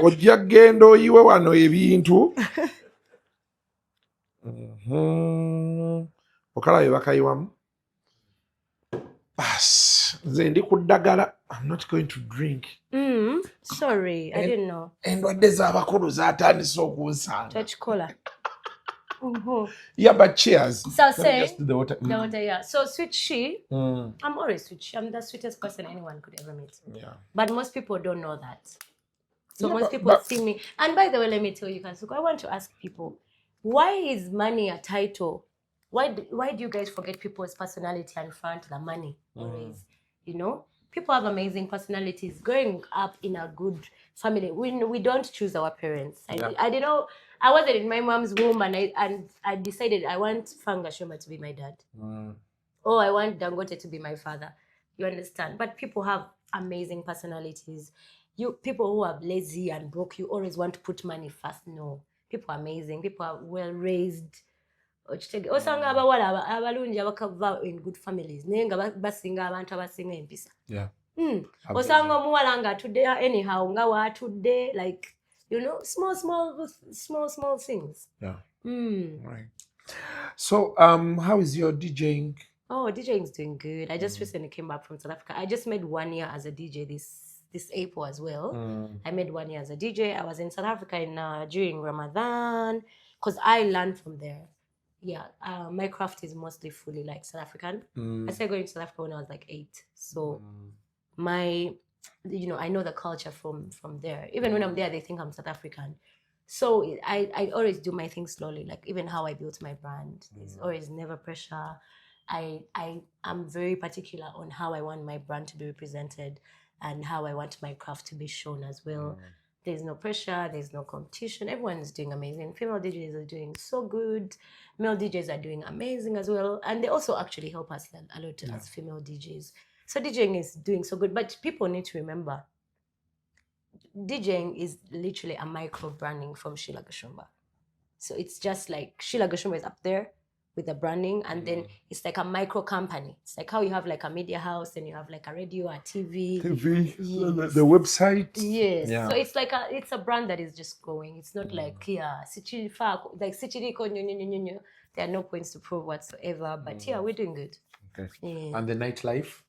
ojja genda oyiwe wano ebintu okalabe bakayiwamu bas nze ndi ku ddagala. I'm not going to drink. Sorry, I didn't know. Endwadde z'abakulu zaatandise okunsanga. Touch cola. Yeah, but cheers. So say just the water. The water, yeah. So sweet she. I'm always sweet she. I'm the sweetest person anyone could ever meet. Yeah. But most people don't know that. So most people see me. And by the way, let me tell you, Kasuku, I want to ask people, why is money a title? Why do you guys forget people's personality and front the money always? People have amazing personalities. Growing up in a good family, we don't choose our parents. I wasn't in my mom's womb and I decided I want Gashumba to be my dad. Or I want Dangote to be my father. You understand? But people have amazing personalities. People who are lazy and broke, you always want to put money first. No. People are amazing. People are well raised. Osanga abawala abalungi abakava in good families. Nenga basinga abantu abasinga empisa. Yeah. Osanga omuwala nga atudde anyhow nga waatudde like small things. Yeah. Right. So how is your DJing? Oh, DJing is doing good. I just recently came back from South Africa. I just made 1 year as a DJ this April as well. I made 1 year as a DJ. I was in South Africa during Ramadan because I learned from there. Yeah, my craft is mostly fully like South African. I started going to South Africa when I was like 8. So I know the culture from there. Even when I'm there, they think I'm South African. So I always do my things slowly. Like even how I built my brand, there's always never pressure. I'm very particular on how I want my brand to be represented and how I want my craft to be shown as well. There's no pressure, there's no competition. Everyone is doing amazing. Female DJs are doing so good. Male DJs are doing amazing as well. And they also actually help us a lot as female DJs. So DJing is doing so good. But people need to remember, DJing is literally a micro branding from Sheila Gashumba. So it's just like Sheila Gashumba is up there with the branding, and then it's like a micro company. It's like how you have like a media house and you have like a radio, a TV. Yes. The website. Yes. Yeah. So it's like it's a brand that is just growing. It's not like there are no points to prove whatsoever. But yeah, we're doing good. Okay. Yeah. And the nightlife?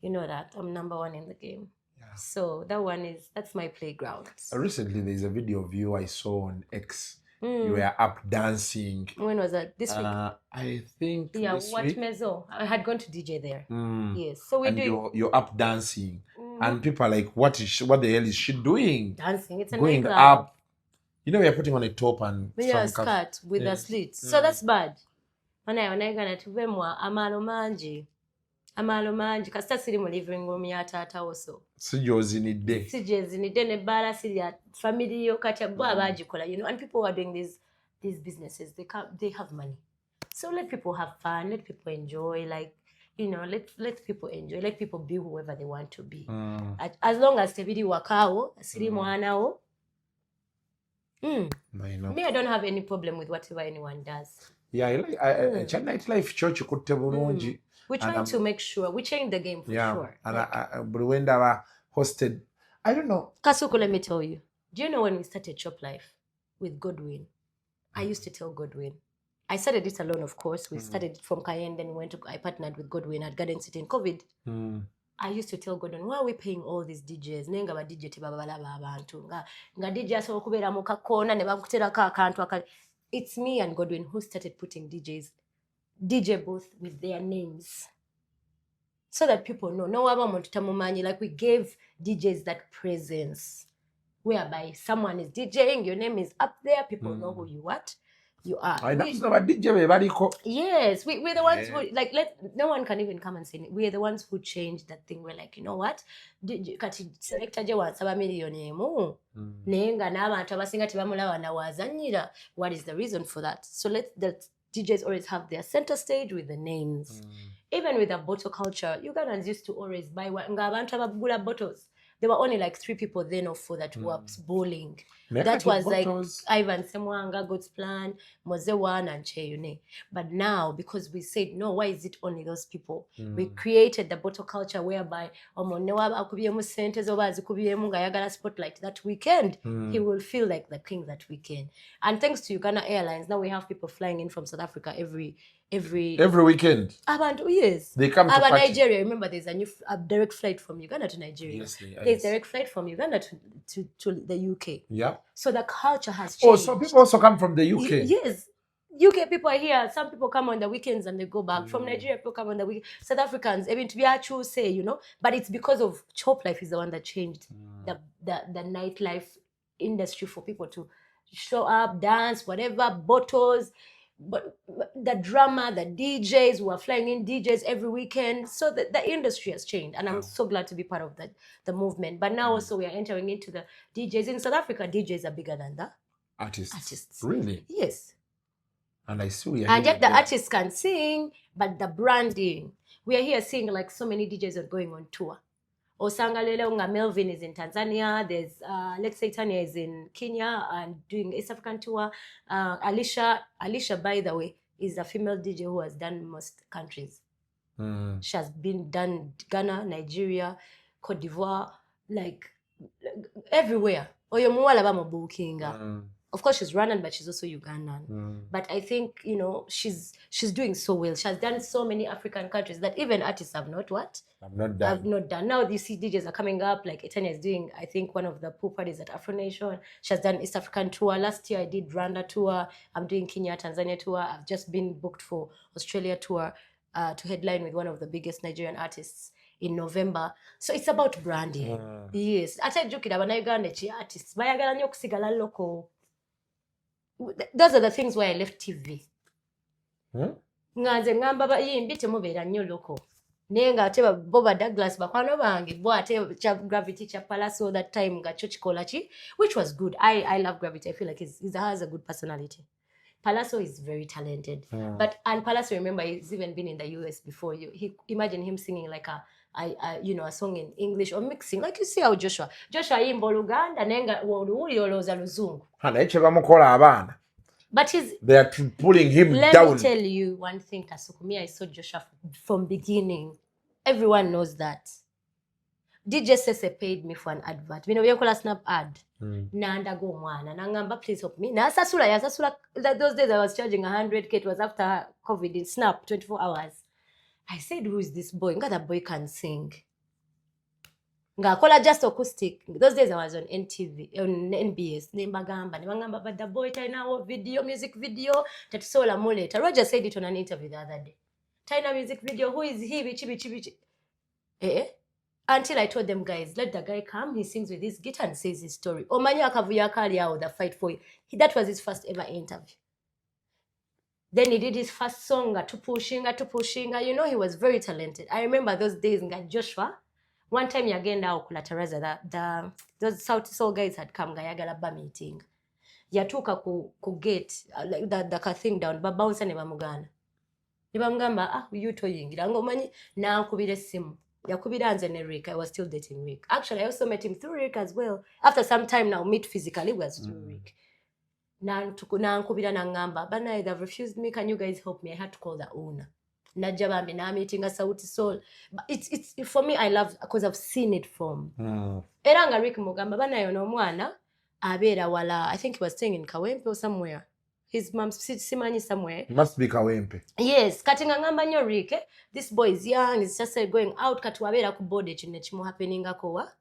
You know that I'm number 1 in the game. Yeah. So that's my playground. Recently there's a video of you I saw on X. You were up dancing. When was that? This week? I think this what week. Mezzo? I had gone to DJ there. Yes. So you're up dancing. And people are like, what the hell is she doing? Dancing. It's a going nightclub. Up. You're putting on a top and a skirt with a slit. So that's bad. Amalo mangi kasita siri mu living room ya taata also. Sijozinidde. Sijezinidde ne bala siri ya family yo kati agwa abagikola, you know, and people who are doing these businesses, they have money. So let people have fun, let people enjoy, like, you know, let people enjoy, let people be whoever they want to be. As long as tebiri wakawo, siri mwanawo. Me, I don't have any problem with whatever anyone does. Yeah, nightlife church kutte bulungi. We're trying to make sure we change the game for sure. And buli wenda hosted. I don't know. Kasuku, let me tell you. Do you know when we started Shop Life with Godwin? I used to tell Godwin. I started it alone, of course. We started from Cayenne, then I partnered with Godwin at Garden City in COVID. I used to tell Godwin, why are we paying all these DJs? Nenga ba DJ tibabalaba abantu. Nga DJ aso kubera mu kakona ne bakuterako akantu akali. It's me and Godwin who started putting DJ booth with their names. So that people know. No waba muntu tamumanyi. Like we gave DJs that presence. Whereby someone is DJing, your name is up there, people know who you are. Yes, we're the ones who, like, no one can even come and say it. We're the ones who changed that thing. We're like, you know what? Kati selector je wansaba million emu. Nenga n'abantu abasinga tebamulaba nawazanyira. What is the reason for that? So let the DJs always have their center stage with the names. Even with the bottle culture, Ugandans used to always buy nga abantu abagula bottles. There were only like 3 people then or 4 that were bowling. That was like Ivan Semwanga, God's Plan, Mozewan, and Cheyune. But now, because we said, no, why is it only those people? We created the bottle culture whereby spotlight that weekend. He will feel like the king that weekend. And thanks to Uganda Airlines, now we have people flying in from South Africa every weekend. Yes. They come to Nigeria. Remember, there's a direct flight from Uganda to Nigeria. Yes, there's direct flight from Uganda to the UK. Yeah. So the culture has changed. Oh, so people also come from the UK? Yes. UK people are here. Some people come on the weekends and they go back. From Nigeria, people come on the weekend. South Africans, even to be actual say, you know. But it's because of Chop Life is the one that changed the nightlife industry for people to show up, dance, whatever, bottles. But the drama, the DJs who are flying in DJs every weekend. So the industry has changed. And I'm so glad to be part of the movement. But now also we are entering into the DJs. In South Africa, DJs are bigger than the artists. Really? Yes. And I see we are. And yet the artists can sing, but the branding. We are here seeing like so many DJs are going on tour. Osanga Lele Unga Melvin is in Tanzania. There's let's say Tanya is in Kenya and doing East African tour. Alicia, by the way, is a female DJ who has done most countries. She has been done Ghana, Nigeria, Cote d'Ivoire, like everywhere. Oyomuwala ba mubukinga. Of course, she's Rwandan, but she's also Ugandan. But I think, you know, she's doing so well. She has done so many African countries that even artists have not what? Have not done. Now you see DJs are coming up, like Etania is doing, I think, one of the pool parties at Afro Nation. She has done East African tour. Last year I did Rwanda tour. I'm doing Kenya, Tanzania tour. I've just been booked for Australia tour to headline with one of the biggest Nigerian artists in November. So it's about branding. Yes. Ate jukira bana Uganda chi artists. Bayagala nnyo okusigala local. Those are the things why I left TV. Nganze ngamba bayimbi temubeera nnyo local. Nenga ate Boba Douglas bakwano bange bo ate cha Gravity cha Palace that time nga cho chikola chi, which was good. I love Gravity. I feel like he has a good personality. Palazzo is very talented. But and Palazzo, remember, he's even been in the US before. Imagine him singing like a song in English or mixing, like you see how Joshua yimbo Luganda nenga woli oloza luzungu. But they are pulling him down. Let me tell you one thing, Kasuku. I saw Joshua from beginning. Everyone knows that. DJ Sese paid me for an advert. We know we call a snap ad. Nanda go mwana. Nangamba, please help me. Na sasula. Those days I was charging 100K. It was after COVID in Snap, 24 hours. I said, who is this boy? Nga that boy can sing. Nga kola just acoustic. Those days I was on NTV, on NBS. Nembagamba, but the boy taina video, music video. Tatusola mo later. Roger said it on an interview the other day. Taina music video. Who is he? Bichi. Until I told them, guys, let the guy come. He sings with his guitar and says his story. Omanya kavuya kali yao, the fight for you. That was his first ever interview. Then he did his first song, Atupushinga. You know, he was very talented. I remember those days in Joshua. One time yagenda okula Teresa, those South Soul guys had come gayagala ba meeting. Yatuka ku gate like the thing down ba bounce ne bamugana. Nibamugamba yuto yingira ngomanyi na nkubira simu. Yakubira nze ne Rick. I was still dating Rick. Actually, I also met him through Rick as well. After some time now meet physically was through Rick. Na nkubira na ngamba, but now they've refused me. Can you guys help me? I had to call the owner. Najja bambi na meeting a Sauti Soul. But it's for me, I love because I've seen it from. Era nga Rick mugamba bana yono mwana abera wala. I think he was staying in Kawempe or somewhere. His mom's simanyi somewhere. Must be Kawempe. Yes, kati nga ngamba nyo Rick. This boy is young. He's just going out. Kati wabera ku bode chine chimu happeninga kowa.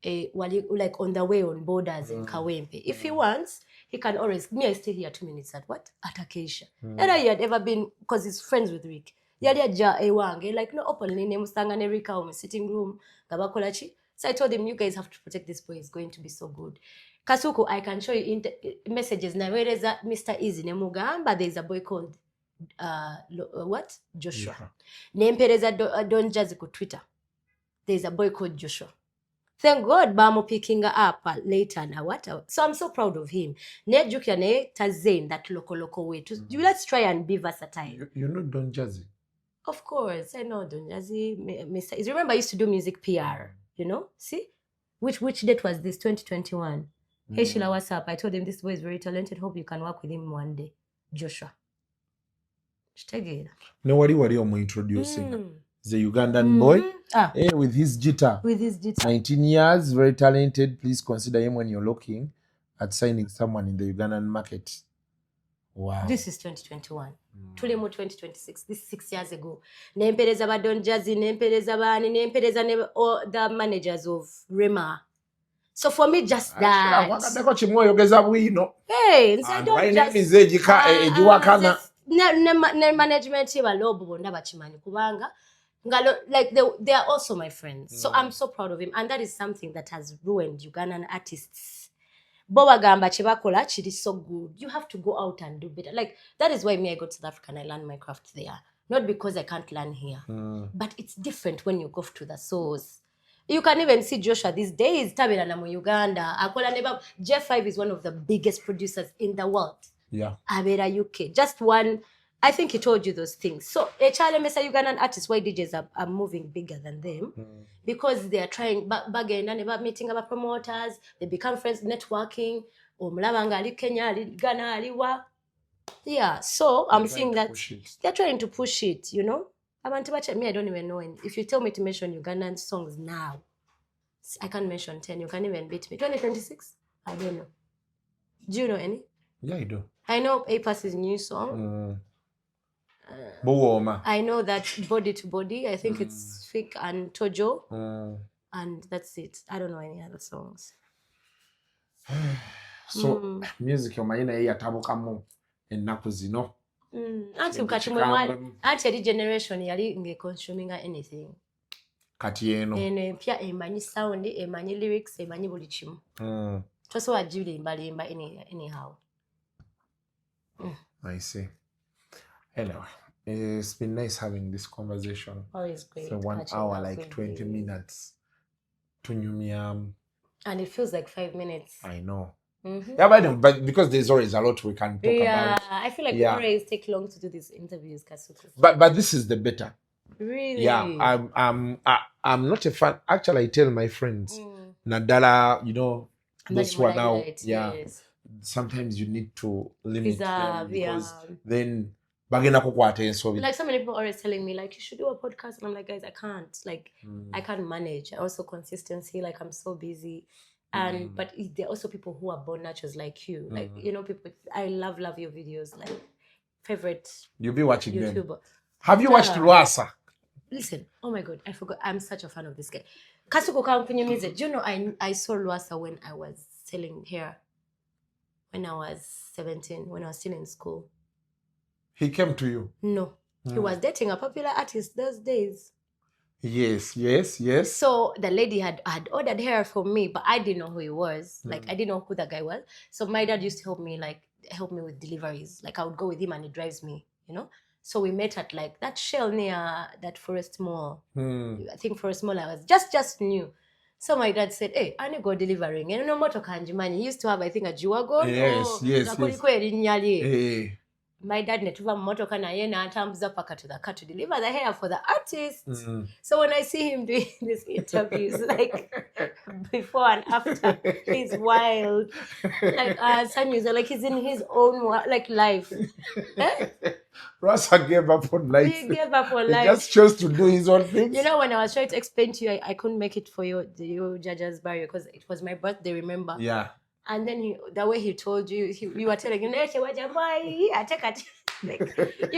Like on the way on borders in Kawempe. If he wants, he can always, I stay here 2 minutes at what? At Acacia. And he had ever been, because he's friends with Rick. Like, no, openly, Nemusanga Rika in sitting room, Gabakolachi. So I told him, you guys have to protect this boy. He's going to be so good. Kasuku, I can show you messages. Now, where is that Mr. Easy Nemugamba? There's a boy called, what? Joshua. Nempereza Don Jaziko Twitter. There's a boy called Joshua. Thank God, Bamo picking her up later now. What? So I'm so proud of him. Ne jukia ne tazen that loco way. Let's try and be versatile. You know Don Jazzy? Of course, I know Don Jazzy. Mr. Remember, I used to do music PR. You know, see, which date was this? 2021. Hey Sheila, what's up? I told him this boy is very talented. Hope you can work with him one day. Joshua. No worry, I'm introducing. The Ugandan boy with his guitar. 19 years, very talented. Please consider him when you're looking at signing someone in the Ugandan market. Wow. This is 2021. Tulemo 2026. This is 6 years ago. Nempereza ba Don Jazzy, nempereza bani, nempereza the managers of Rema. So for me, just that. Hey, I don't just... management kubanga. Like they are also my friends. So I'm so proud of him. And that is something that has ruined Ugandan artists. Boba Gamba Chibakola, it is so good. You have to go out and do better. Like, that is why me, I go to South Africa and I learn my craft there. Not because I can't learn here. But it's different when you go to the source. You can even see Joshua these days. Tabela na Uganda. J5 is one of the biggest producers in the world. Yeah. Abera UK. Just one... I think he told you those things. So, a child mesa Ugandan artists, why DJs are moving bigger than them? Because they are trying bargain and about meeting about promoters. They become friends, networking. Yeah, so I'm seeing that they're trying to push it, you know. I don't even know. If you tell me to mention Ugandan songs now, I can't mention 10. You can't even beat me. 2026? I don't know. Do you know any? Yeah, I do. I know A-Pass's new song. I know that Body to Body. I think it's Fik and Tojo. And that's it. I don't know any other songs. So, music yomayina yatabukamu ennaku zino. Anti the generation yali nge consuming anything. Kati eno. Ene pia emanyi sound, emanyi lyrics, emanyi buli kimu. Toso wajuli imbalimba anyhow. I see. Anyway, it's been nice having this conversation. Always great. So 1 hour, like 20 minutes. And it feels like 5 minutes. I know. Yeah, but because there's always a lot we can talk about. Yeah, I feel like we always take long to do these interviews, Kasuku. But this is the better. Really? Yeah, I'm not a fan. Actually, I tell my friends, Nadala, you know, those who are now, yes. Sometimes you need to limit them because then like so many people are always telling me like you should do a podcast, and I'm like, guys, I can't. Like I can't manage. Also consistency, like I'm so busy. And but there are also people who are born naturals like you. Like, you know, people I love your videos, like favorite. You'll be watching YouTuber. Them. Have you watched Luasa? Listen, oh my god, I forgot. I'm such a fan of this guy. Kasuku Kampunye music. Do you know I saw Luasa when I was selling hair. When I was 17, when I was still in school. He came to you? No. He was dating a popular artist those days. Yes. So the lady had ordered hair for me, but I didn't know who he was. Like, I didn't know who that guy was. So my dad used to help me, like, help me with deliveries. Like I would go with him and he drives me, you know. So we met at like that Shell near that Forest Mall. I think Forest Mall I was just new. So my dad said, hey, I need to go delivering. And no motor kanjimani. He used to have, I think, a Jiwagon. Yes. My dad netuva motoka na yena atambuza paka to the car to deliver the hair for the artists. So when I see him doing these interviews, like before and after, he's wild. Like like he's in his own like life. Rasa gave up on life. He gave up on life. He just chose to do his own things. You know, when I was trying to explain to you, I couldn't make it for you, the Jaja's barrier, because it was my birthday, remember? Yeah. And then the way he told you, you were telling him, like, you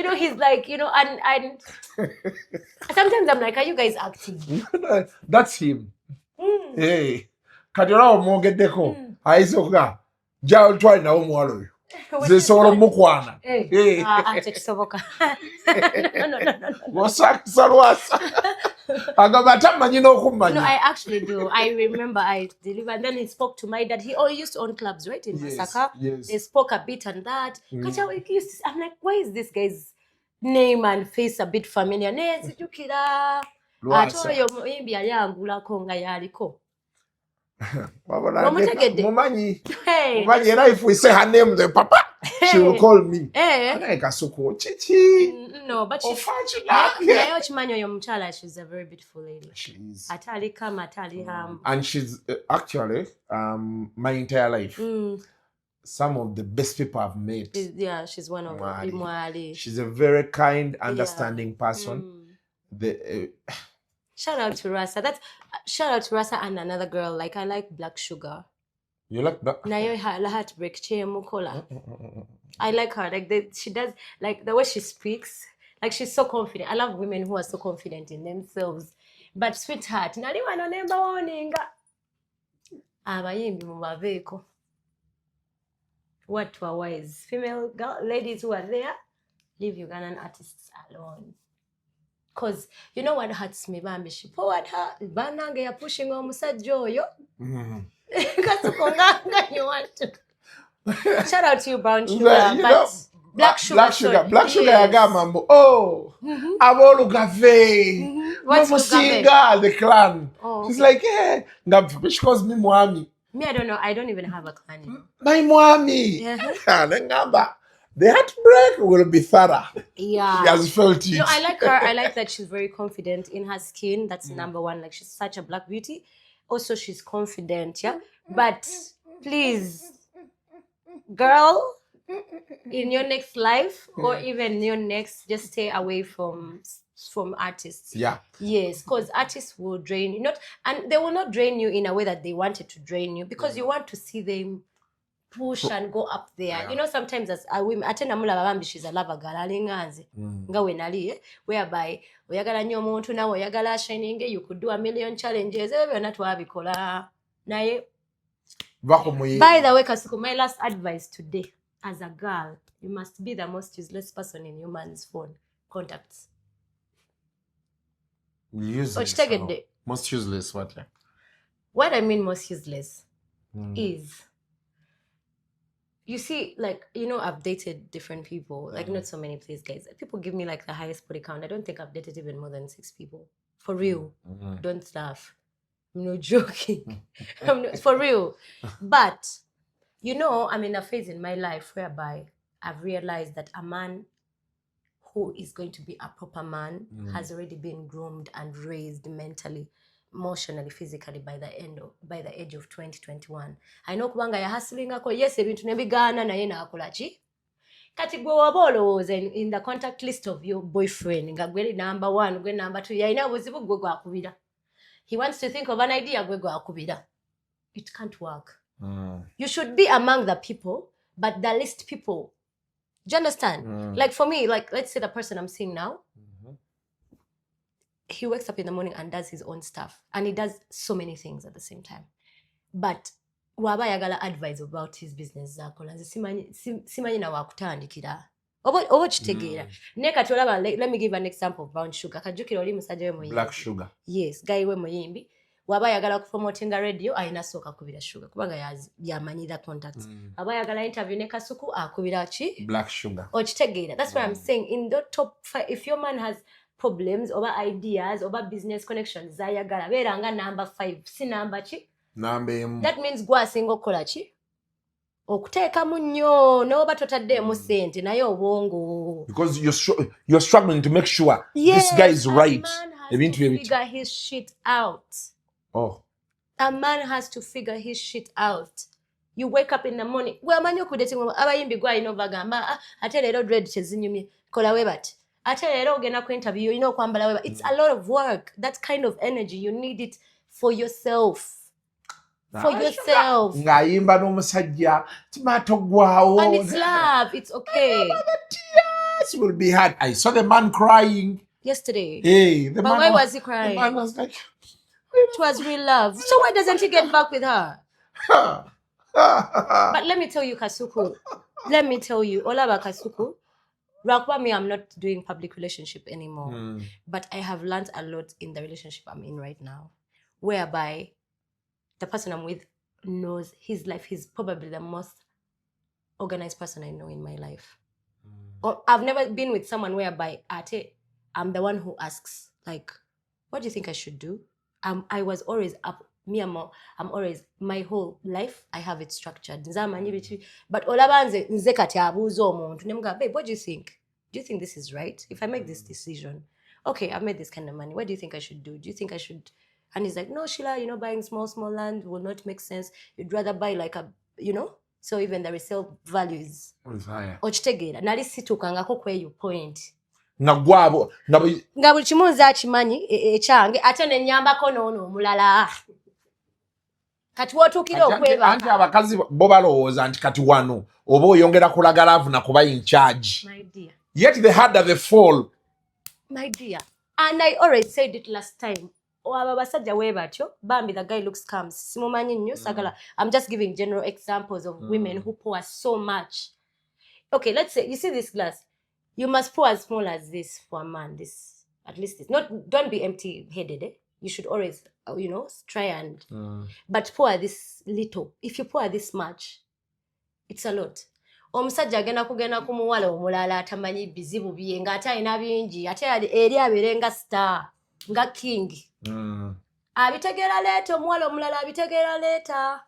know, he's like, you know, and sometimes I'm like, are you guys acting? That's him. Hey, Kadira Mogedeko, Aisoga, Jao Twine, now Mwalo. The sort of Mukwana. Hey, no. Wasak Salwas. No, I actually do. I remember I delivered. And then he spoke to my dad. He used to own clubs, right, in Masaka. Yes. They spoke a bit on that. I'm like, why is this guy's name and face a bit familiar? Mumanyi, and if we say her name, the papa, she will call me. Kasuku, Chichi. No, but she's a very beautiful lady. She is. And she's actually, my entire life, some of the best people I've met. Yeah, she's one of them. She's a very kind, understanding person. Shout out to Rasa. Shout out to Rasa and another girl. Like I like Black Sugar. You like Black? Nayo heartbreak Mukola. I like her. Like she does, like the way she speaks. Like she's so confident. I love women who are so confident in themselves. But sweetheart, nali wananemba woninga. Abayimbi mubaveko. What were wise? Female ladies who are there, leave Ugandan artists alone. Because you know what hurts me, Bambi? She forward her, Bananga, you're pushing on Musajoyo. You want to. Shout out to you, Brown Sugar. Black Sugar. Black Sugar. Black Sugar, I got mambo. Oh, Abolu Cafe. What's Musinga, the clan. She's like, yeah. She calls me Mwami. Me, I don't know. I don't even have a clan. My Mwami. The heartbreak will be thorough. Yeah. She has felt it. No, I like her. I like that she's very confident in her skin. That's number one. Like, she's such a black beauty. Also, she's confident, yeah? But, please, girl, in your next life, or even your next, just stay away from artists. Yeah. Yes, because artists will drain you. And they will not drain you in a way that they wanted to drain you, because you want to see them push and go up there. Yeah. You know, sometimes as a women, atena mula babambi, she's a lover girl, alinganzi. Nga wenali, whereby, oyagala nyo muntu na oyagala shining, you could do 1,000,000 challenges, not wabikola. Naye. By the way, Kasuku, my last advice today, as a girl, you must be the most useless person in your man's phone contacts. Useless. Most useless, what? What I mean most useless is, you see, like, you know, I've dated different people, like not so many, please, guys. People give me like the highest body count. I don't think I've dated even more than 6 people. For real. Don't laugh. I'm not joking. For real. But, you know, I'm in a phase in my life whereby I've realized that a man who is going to be a proper man has already been groomed and raised mentally, emotionally, physically by the age of 2021. I know kubanga ya hustling ako, yes, ebintu nebigana na yena akolachi. Kati gwe wabolo in the contact list of your boyfriend, nga gwe number 1, gwe number 2, ya ina buzibu gwe gwa akubira. He wants to think of an idea, gwe gwa akubira. It can't work. You should be among the people, but the least people. Do you understand? Like for me, like let's say the person I'm seeing now, he wakes up in the morning and does his own stuff. And he does so many things at the same time. But waba yagala advice about his business zakola. Simanyi na wakutandikira. Obo chitegeera. Neka tolaba, let me give an example of Brown Sugar. Kajukira oli musajja we muyimbi. Black Sugar. Yes, guy we muyimbi. waba yagala kupromotinga radio ayina soka kubira Sugar kubanga yamanyira contacts aba yagala interview ne Kasuku akubira chi Black Sugar ochitegeera. That's what I'm saying. In the top 5, if your man has problems over ideas over business connections zayagala beranga number 5 si number chi number that means gwa singo kola chi okuteeka mu nnyo n'oba totaddemu sente naye obwongo because you're struggling to make sure this guy is right. A man has to figure his shit out. A man has to figure his shit out. You wake up in the morning. Well, man, you could abayimbi gwa ino bagamba ate leero dread chezinyumye kola we bati ate leero ogenda ku interview you know kwambala we. It's a lot of work. That kind of energy you need it for yourself. For yourself. Ngayimba n'omusajja timato gwawo. And it's love. It's okay. The tears will be hard. I saw the man crying yesterday. Hey, but why was he crying? The man was like, it was real love. So why doesn't he get back with her? But let me tell you, Kasuku. Let me tell you, Olaba Kasuku. Rakwa me, I'm not doing public relationship anymore. But I have learned a lot in the relationship I'm in right now, whereby the person I'm with knows his life. He's probably the most organized person I know in my life. Or I've never been with someone whereby I'm the one who asks, like, what do you think I should do? I was always up. I'm always, my whole life, I have it structured. But olabanze nzekati abuzo omuntu nemuga, babe, what do you think? Do you think this is right? If I make this decision, okay, I've made this kind of money. What do you think I should do? Do you think I should? And he's like, no, Sheila, buying small land will not make sense. You'd rather buy like a, so even the resale value is ochitegeera. Nali situkangako kweyo point. Nga buli kimu nze akimanyi ekyange ate ne nnyambako n'ono omulala. Kati wootuukira okwebaka. Anti abakazi bo balowooza nti kati wano oba oyongera kulaga laavu na kuba in charge. My dear. Yet the harder the fall. My dear. And I already said it last time. Abasajja webatyo bambi the guy looks calm. Simumanyi nnyo sagala. I'm just giving general examples of women who pour so much. Okay, let's say you see this glass. You must pour as small as this for a man. This, at least this. Don't be empty-headed. You should always, try and. But pour this little. If you pour this much, it's a lot. Omusajja agenda kugenda ku muwala omulala atamanyi bizibu bye nga ate alina bingi ate eri abeere nga star nga king. Abitegeera leeta omuwala omulala abitegeera leeta.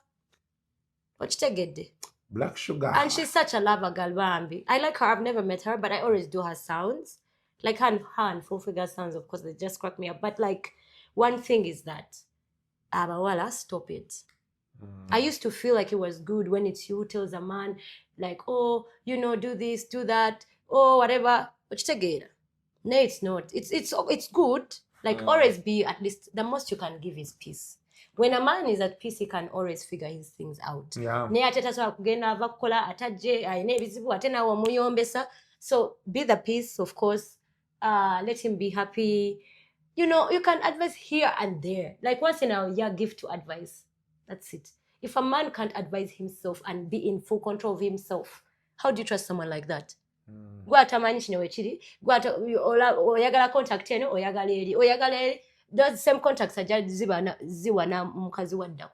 Okitegedde? Black Sugar. And she's such a lover girl, bambi. I like her. I've never met her, but I always do her sounds. Like her and full figure sounds, of course, they just crack me up. But like, one thing is that, Abawala, stop it. I used to feel like it was good when it's you who tells a man, like, oh, do this, do that, oh, whatever. But no, it's not. It's good. Like, always be, at least, the most you can give is peace. When a man is at peace, he can always figure his things out. So be the peace, of course. Let him be happy. You can advise here and there. Like once in a year, give to advice. That's it. If a man can't advise himself and be in full control of himself, how do you trust someone like that? Oyagala contact oyagala eri. Those same contacts are just ziwa na mukazi wadda.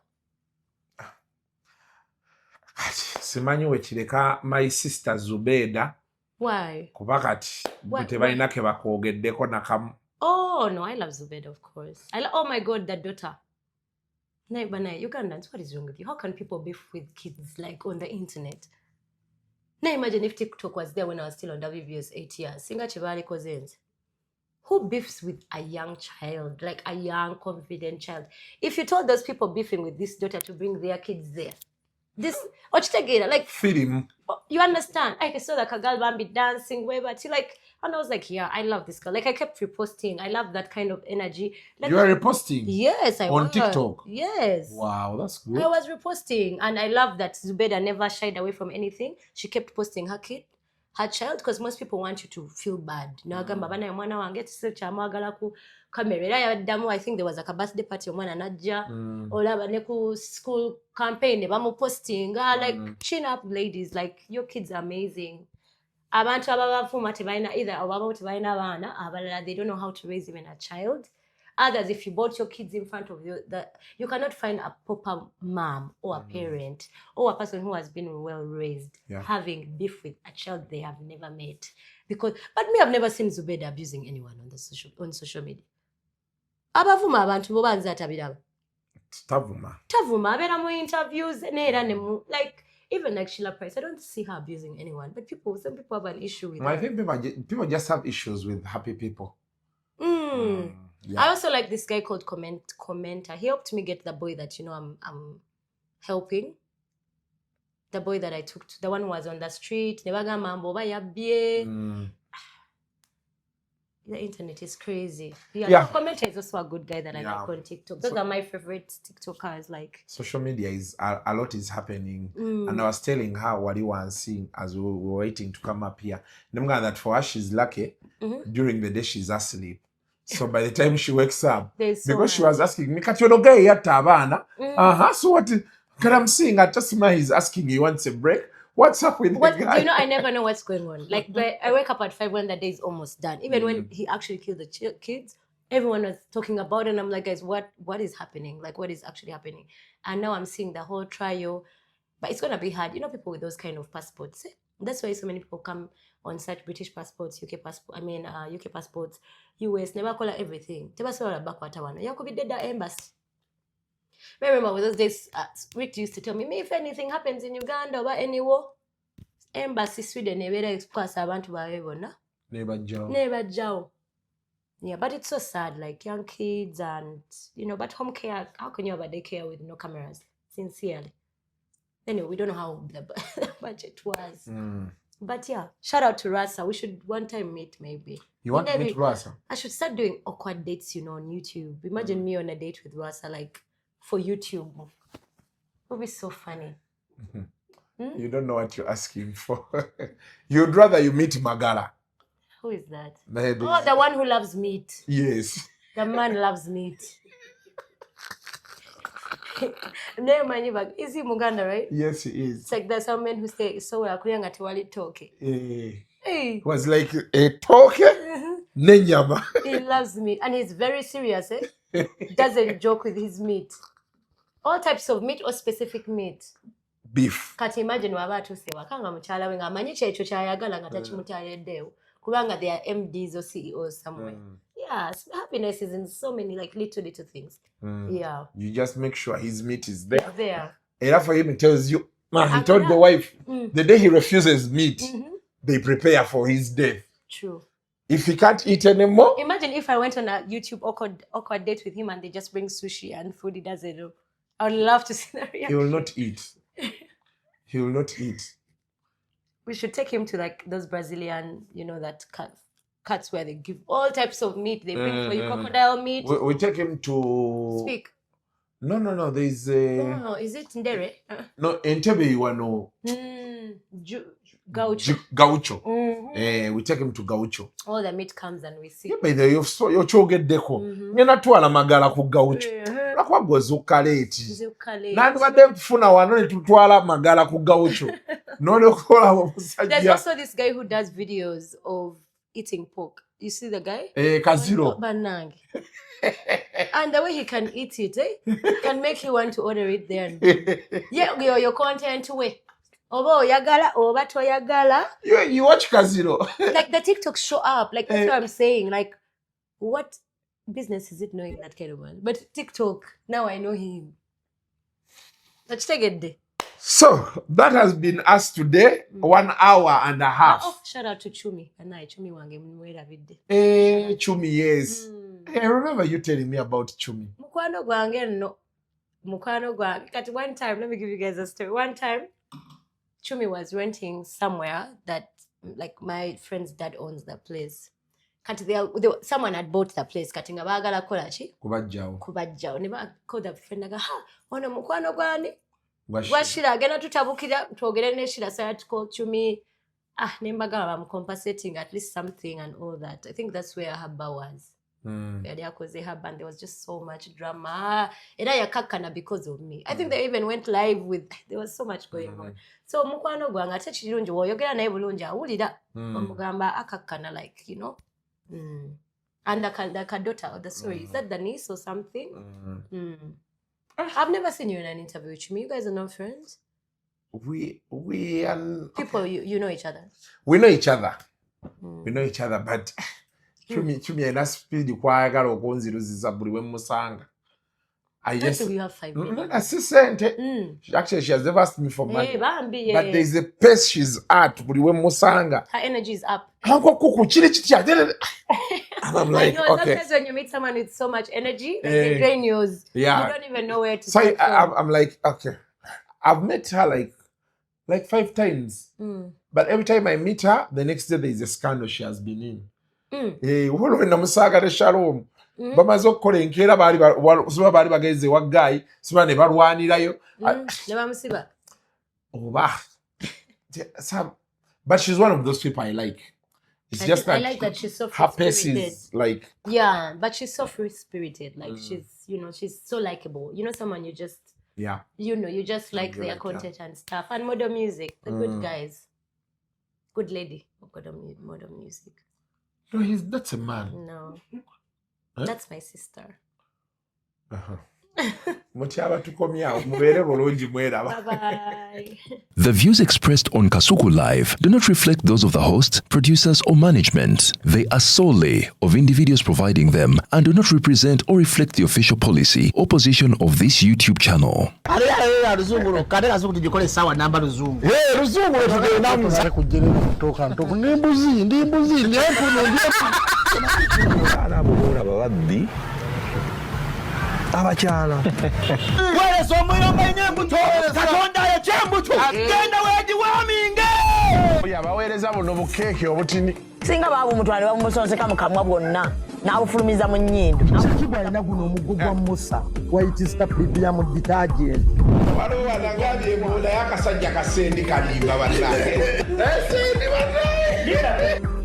Simanyi wekireka my sister Zubeda. Why? Kuba kati tebalina ke bakoogeddeko nakamu. Oh no, I love Zubeda, of course. Oh my God, that daughter. Banai, Ugandans, what is wrong with you? How can people beef with kids like on the internet? Now imagine if TikTok was there when I was still on WBS 8 years. Singa chibali cousins. Who beefs with a young child, like a young, confident child? If you told those people beefing with this daughter to bring their kids there, like, feed him. You understand? I saw that girl Bambi dancing, whatever. And I was like, yeah, I love this girl. Like, I kept reposting. I love that kind of energy. Like, you are reposting? Yes, I was. On TikTok? Yes. Wow, that's good. I was reposting. And I love that Zubeda never shied away from anything. She kept posting her child, because most people want you to feel bad. I think there was like a birthday party omwana najja olaba ne ku school campaign posting like chin up ladies, like your kids are amazing. Abantu ababafuma tebalina either obaba tebalina abaana abalala, they don't know how to raise even a child. Others, if you bought your kids in front of you, you cannot find a proper mom or a parent or a person who has been well raised having beef with a child they have never met. But me, I've never seen Zubeda abusing anyone on social media. Abavuma abantu bo banzata bidaba. Tavuma abera mu interviews like even like Sheila Price, I don't see her abusing anyone, but some people have an issue with I think people just have issues with happy people. I also like this guy called Commenter. He helped me get the boy that I'm helping. The boy that I took to, the one who was on the street. The internet is crazy. Commenter is also a good guy that I like on TikTok. Those are my favorite TikTokers. Like social media is a lot is happening, and I was telling her what you were seeing as we were waiting to come up here. Remember that for her, she's lucky. During the day, she's asleep. So by the time she wakes up, because she was asking me, so what? Because I'm seeing that Tasma is asking he wants a break. What's up with the guy? I never know what's going on. Like, I wake up at 5 when the day is almost done. Even when he actually killed the kids, everyone was talking about it. And I'm like, guys, what is happening? Like, what is actually happening? And now I'm seeing the whole trial. But it's going to be hard. People with those kind of passports. That's why so many people come on such British passports, UK passports, US, never call everything. You could be dead at embassy. I remember with those days, Rick used to tell me, if anything happens in Uganda or any war, embassy Sweden never express abantu baebona. Never jaw. Yeah, but it's so sad, like young kids and but home care, how can you have a daycare with no cameras? Sincerely. Anyway, we don't know how the budget was. But yeah, shout out to Rasa. We should one time meet maybe. You want to meet Rasa? I should start doing awkward dates, on YouTube. Imagine me on a date with Rasa, like for YouTube. It would be so funny. You don't know what you're asking for. You'd rather you meet Magala. Who is that? The one who loves meat. Yes. The man loves meat. Is he Muganda, right? Yes, he is. It's like there's some men who say, so we're going to wali toke. It was like a toke? Nenyama. He loves meat. And he's very serious, Doesn't joke with his meat. All types of meat or specific meat. Beef. Kati imagine wabatu se wakanga mchala wenga manyicha echo chayagala nga tachimutayedeo. Kubanga they are MDs or CEOs somewhere. Yeah, happiness is in so many like little things. Yeah. You just make sure his meat is there. There. Enough for him, he tells you, he told the wife, the day he refuses meat, they prepare for his death. True. If he can't eat anymore. Imagine if I went on a YouTube awkward date with him and they just bring sushi and food he doesn't know. I would love to see that reaction. He will not eat. He will not eat. We should take him to like those Brazilian, that cuts where they give all types of meat. They bring for you crocodile meat. We take him to... Speak. No, there's a... No, is it Ndere? No, Entebbe you know. Gaucho. We take him to Gaucho. All the meat comes and we see. Yeah, by the way, you're choget deko. Nena tuala magala ku Gaucho. Lakwa gozo kaleti. Nandu badem funa wanone tutwala magala ku Gaucho. None kola musajja. There's also this guy who does videos of eating pork. You see the guy? Kaziro. Banang. And the way he can eat it, can make you want to order it there. Yeah, your content way. Oba oyagala, oba toyagala. You watch Kaziro. Like the TikToks show up. Like that's what I'm saying. Like, what business is it knowing that kind of one? But TikTok, now I know him. Let's take it there. So that has been us today. 1 hour and a half. Oh, shout out to Chumi. And Chumi wange mwera vide. Chumi, yes. I remember you telling me about Chumi. Mukwano gwange no. At one time, let me give you guys a story. One time, Chumi was renting somewhere that, like, my friend's dad owns the place. Someone had bought the place. Katinga bagala kolachi. Kubajjao. Never called the friend. Naga, ono mukwano gwani. Washira agenda tutabukira twogere ne Sheila, so I had to call Chumi. Nembaga I'm compensating at least something and all that. I think that's where Haba was. There was just so much drama. Because of me. I think they even went live with, there was so much going on. So mukwano gwange ate kirungi woyogera naye bulungi awulira omugamba akakkana, like, And the daughter of the story. Is that the niece or something? I've never seen you in an interview with me. You guys are not friends? We are... People, you know each other? We know each other. We know each other, but... Chumi ena speed kwayagala okunziruziza buli we musanga. I just you have 5 million. Assistant. Actually, she has never asked me for money. Hey, Bambi, but there's a pace she's at buli we musanga. Her energy is up. And I'm like, I know, okay. Sometimes when you meet someone with so much energy, like they drain yours. Yeah. You don't even know where to So start from. I'm like, okay. I've met her like 5 times. But every time I meet her, the next day there's a scandal she has been in. Uholo na musaga de Shalom. Bamaze okukola enkeera baali bageze wa guy siba ne balwanirayo. Ne bamusiba. But she's one of those people I like. It's just that, I like that she's so her pace free-spirited. is like... Yeah, but she's so free-spirited. Like she's so likable. You know, someone you just... Yeah. You just like their content and stuff. And modern music. The good guys. Good lady of modern music. No, that's a man. No. Huh? That's my sister. Bye-bye. The views expressed on Kasuku Live do not reflect those of the host, producers, or management. They are solely of individuals providing them and do not represent or reflect the official policy or position of this YouTube channel. Abakyala werezo omuyomba enyembuto katonda yekyembuto genda wegiwaminge yabaweereza buno bukeeke obutini singa baaba omutwale bamusonseka mu kamwa bwonna n'abufulumiza mu nnyindo kibwa alina guno omuggo gwa musa wayitista premium detergent waliwo wanagambye ebola y'akasajja kasendi kalimba bannange esendi bannange